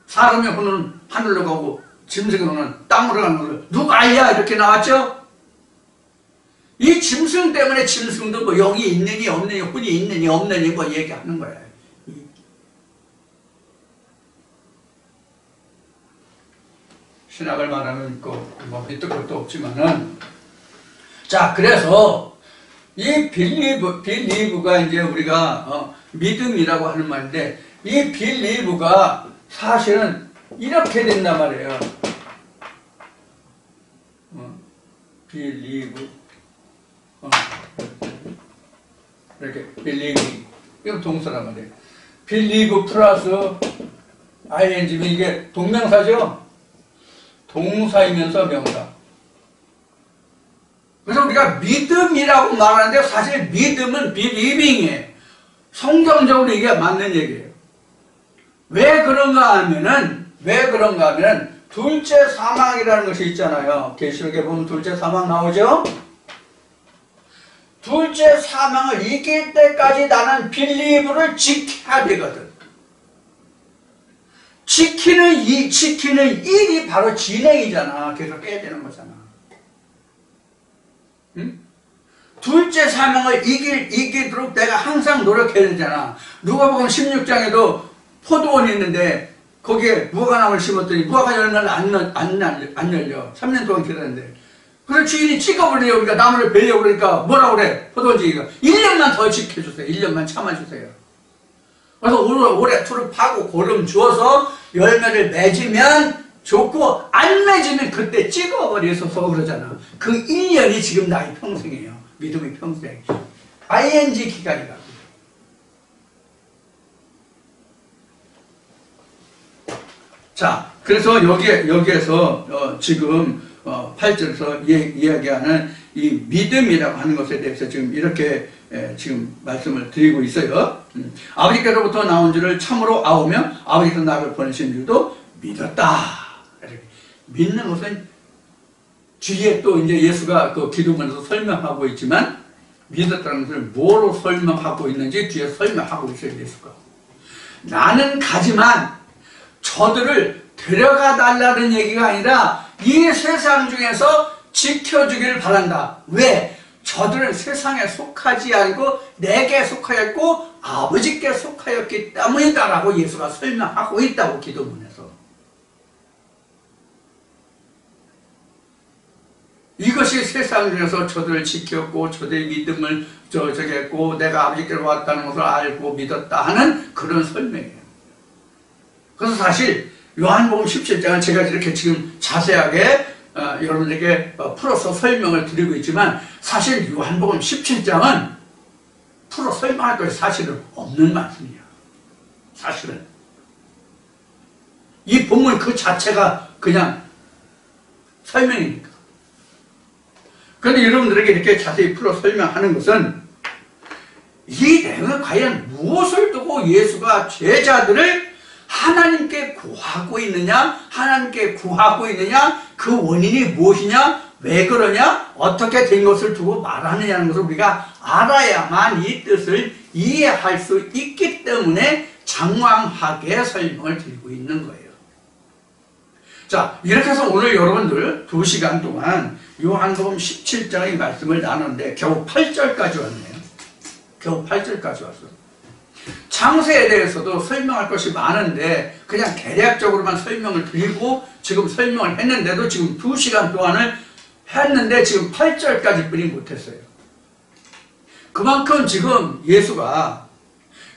사람의 혼은 하늘로 가고 짐승의 혼은 땅으로 가는 걸로 누가 알냐 이렇게 나왔죠. 이 짐승 때문에 짐승도 뭐 영이 있느니 없느니 혼이 있느니 없느니 뭐 얘기하는 거야. 신학을 말하면 뭐 밑도 끝도 없지만은 자 그래서 이 빌리브가 이제 우리가 믿음이라고 하는 말인데 이 빌리브가 사실은 이렇게 된단 말이에요. 빌리브 이렇게 believe. 이거 동사란 말이에요. believe 플러스 ing. 이게 동명사죠? 동사이면서 명사. 그래서 우리가 믿음이라고 말하는데 사실 믿음은 believing이에요. 성경적으로 이게 맞는 얘기예요. 왜 그런가 하면은 둘째 사망이라는 것이 있잖아요. 계시록에 보면 둘째 사망 나오죠? 둘째 사망을 이길 때까지 나는 빌리브를 지켜야 되거든. 지키는 일이 바로 진행이잖아. 계속 깨야 되는 거잖아. 응? 둘째 사망을 이기도록 내가 항상 노력해야 되잖아. 누가복음 16장에도 포도원이 있는데 거기에 무화과나무를 심었더니 무화과 열매는 안 열려. 3년 동안 기다렸는데. 그래서 주인이 찍어버리려고 그러니까 나무를 베려고 그러니까 뭐라고 그래? 포도원지기가 1년만 더 지켜주세요. 1년만 참아주세요. 그래서 올해 풀을 파고 고름 주어서 열매를 맺으면 좋고 안 맺으면 그때 찍어버려서 그러잖아. 그 1년이 지금 나의 평생이에요. 믿음의 평생. ing 기간이라고. 자, 그래서 여기에서 지금 8절에서 이야기하는 이 믿음이라고 하는 것에 대해서 지금 이렇게 지금 말씀을 드리고 있어요. 아버지께로부터 나온 줄을 참으로 아오며 아버지께서 나를 보내신 줄도 믿었다. 이렇게. 믿는 것은 뒤에 또 이제 예수가 그 기도문에서 설명하고 있지만 믿었다는 것을 뭐로 설명하고 있는지 뒤에 설명하고 있어요. 예수가. 나는 가지만 저들을 데려가 달라는 얘기가 아니라 이 세상 중에서 지켜주기를 바란다. 왜? 저들은 세상에 속하지 않고 내게 속하였고 아버지께 속하였기 때문이다라고 예수가 설명하고 있다고 기도문에서. 이것이 세상 중에서 저들을 지켰고 저들의 믿음을 저격했고 내가 아버지께로 왔다는 것을 알고 믿었다 하는 그런 설명이에요. 그래서 사실 요한복음 17장을 제가 이렇게 지금 자세하게 여러분들에게 풀어서 설명을 드리고 있지만 사실 요한복음 17장은 풀어 설명할 것이 사실은 없는 말씀이야. 사실은. 이 본문 그 자체가 그냥 설명이니까. 그런데 여러분들에게 이렇게 자세히 풀어 설명하는 것은 이 내용은 과연 무엇을 두고 예수가 제자들을 하나님께 구하고 있느냐, 하나님께 구하고 있느냐, 그 원인이 무엇이냐, 왜 그러냐, 어떻게 된 것을 두고 말하느냐는 것을 우리가 알아야만 이 뜻을 이해할 수 있기 때문에 장황하게 설명을 드리고 있는 거예요. 자, 이렇게 해서 오늘 여러분들 2시간 동안 요한복음 17장의 말씀을 나눴는데 겨우 8절까지 왔네요. 겨우 8절까지 왔어요. 창세에 대해서도 설명할 것이 많은데 그냥 대략적으로만 설명을 드리고 지금 설명을 했는데도 지금 2시간 동안을 했는데 지금 8절까지 뿐이 못했어요. 그만큼 지금 예수가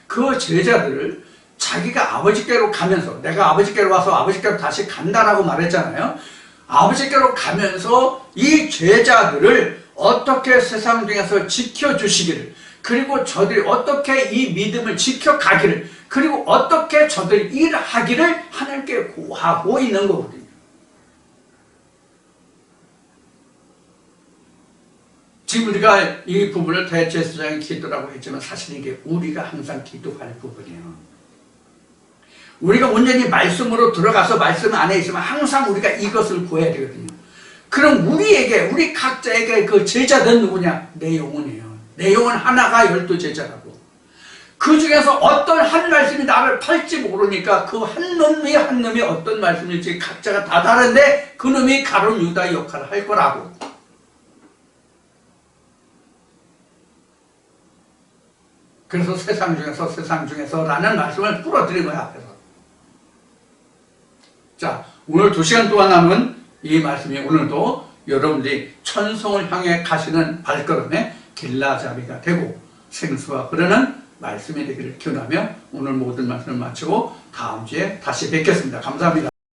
그 제자들을 자기가 아버지께로 가면서 내가 아버지께로 와서 아버지께로 다시 간다라고 말했잖아요. 아버지께로 가면서 이 제자들을 어떻게 세상 중에서 지켜주시기를 그리고 저들이 어떻게 이 믿음을 지켜가기를 그리고 어떻게 저들이 일하기를 하나님께 구하고 있는 거거든요. 지금 우리가 이 부분을 대제사장의 기도라고 했지만 사실 이게 우리가 항상 기도할 부분이에요. 우리가 온전히 말씀으로 들어가서 말씀 안에 있으면 항상 우리가 이것을 구해야 되거든요. 그럼 우리 각자에게 그 제자는 누구냐? 내 영혼이에요. 내 영혼 하나가 12제자라고. 그 중에서 어떤 한 말씀이 나를 팔지 모르니까 그 한 놈이 어떤 말씀일지 각자가 다 다른데 그 놈이 가룟 유다의 역할을 할 거라고. 그래서 세상 중에서 라는 말씀을 풀어드린 거야 앞에서. 자, 오늘 2시간 동안 남은 이 말씀이 오늘도 여러분들이 천성을 향해 가시는 발걸음에 길라잡이가 되고 생수가 흐르는 말씀이 되기를 기원하며 오늘 모든 말씀을 마치고 다음 주에 다시 뵙겠습니다. 감사합니다.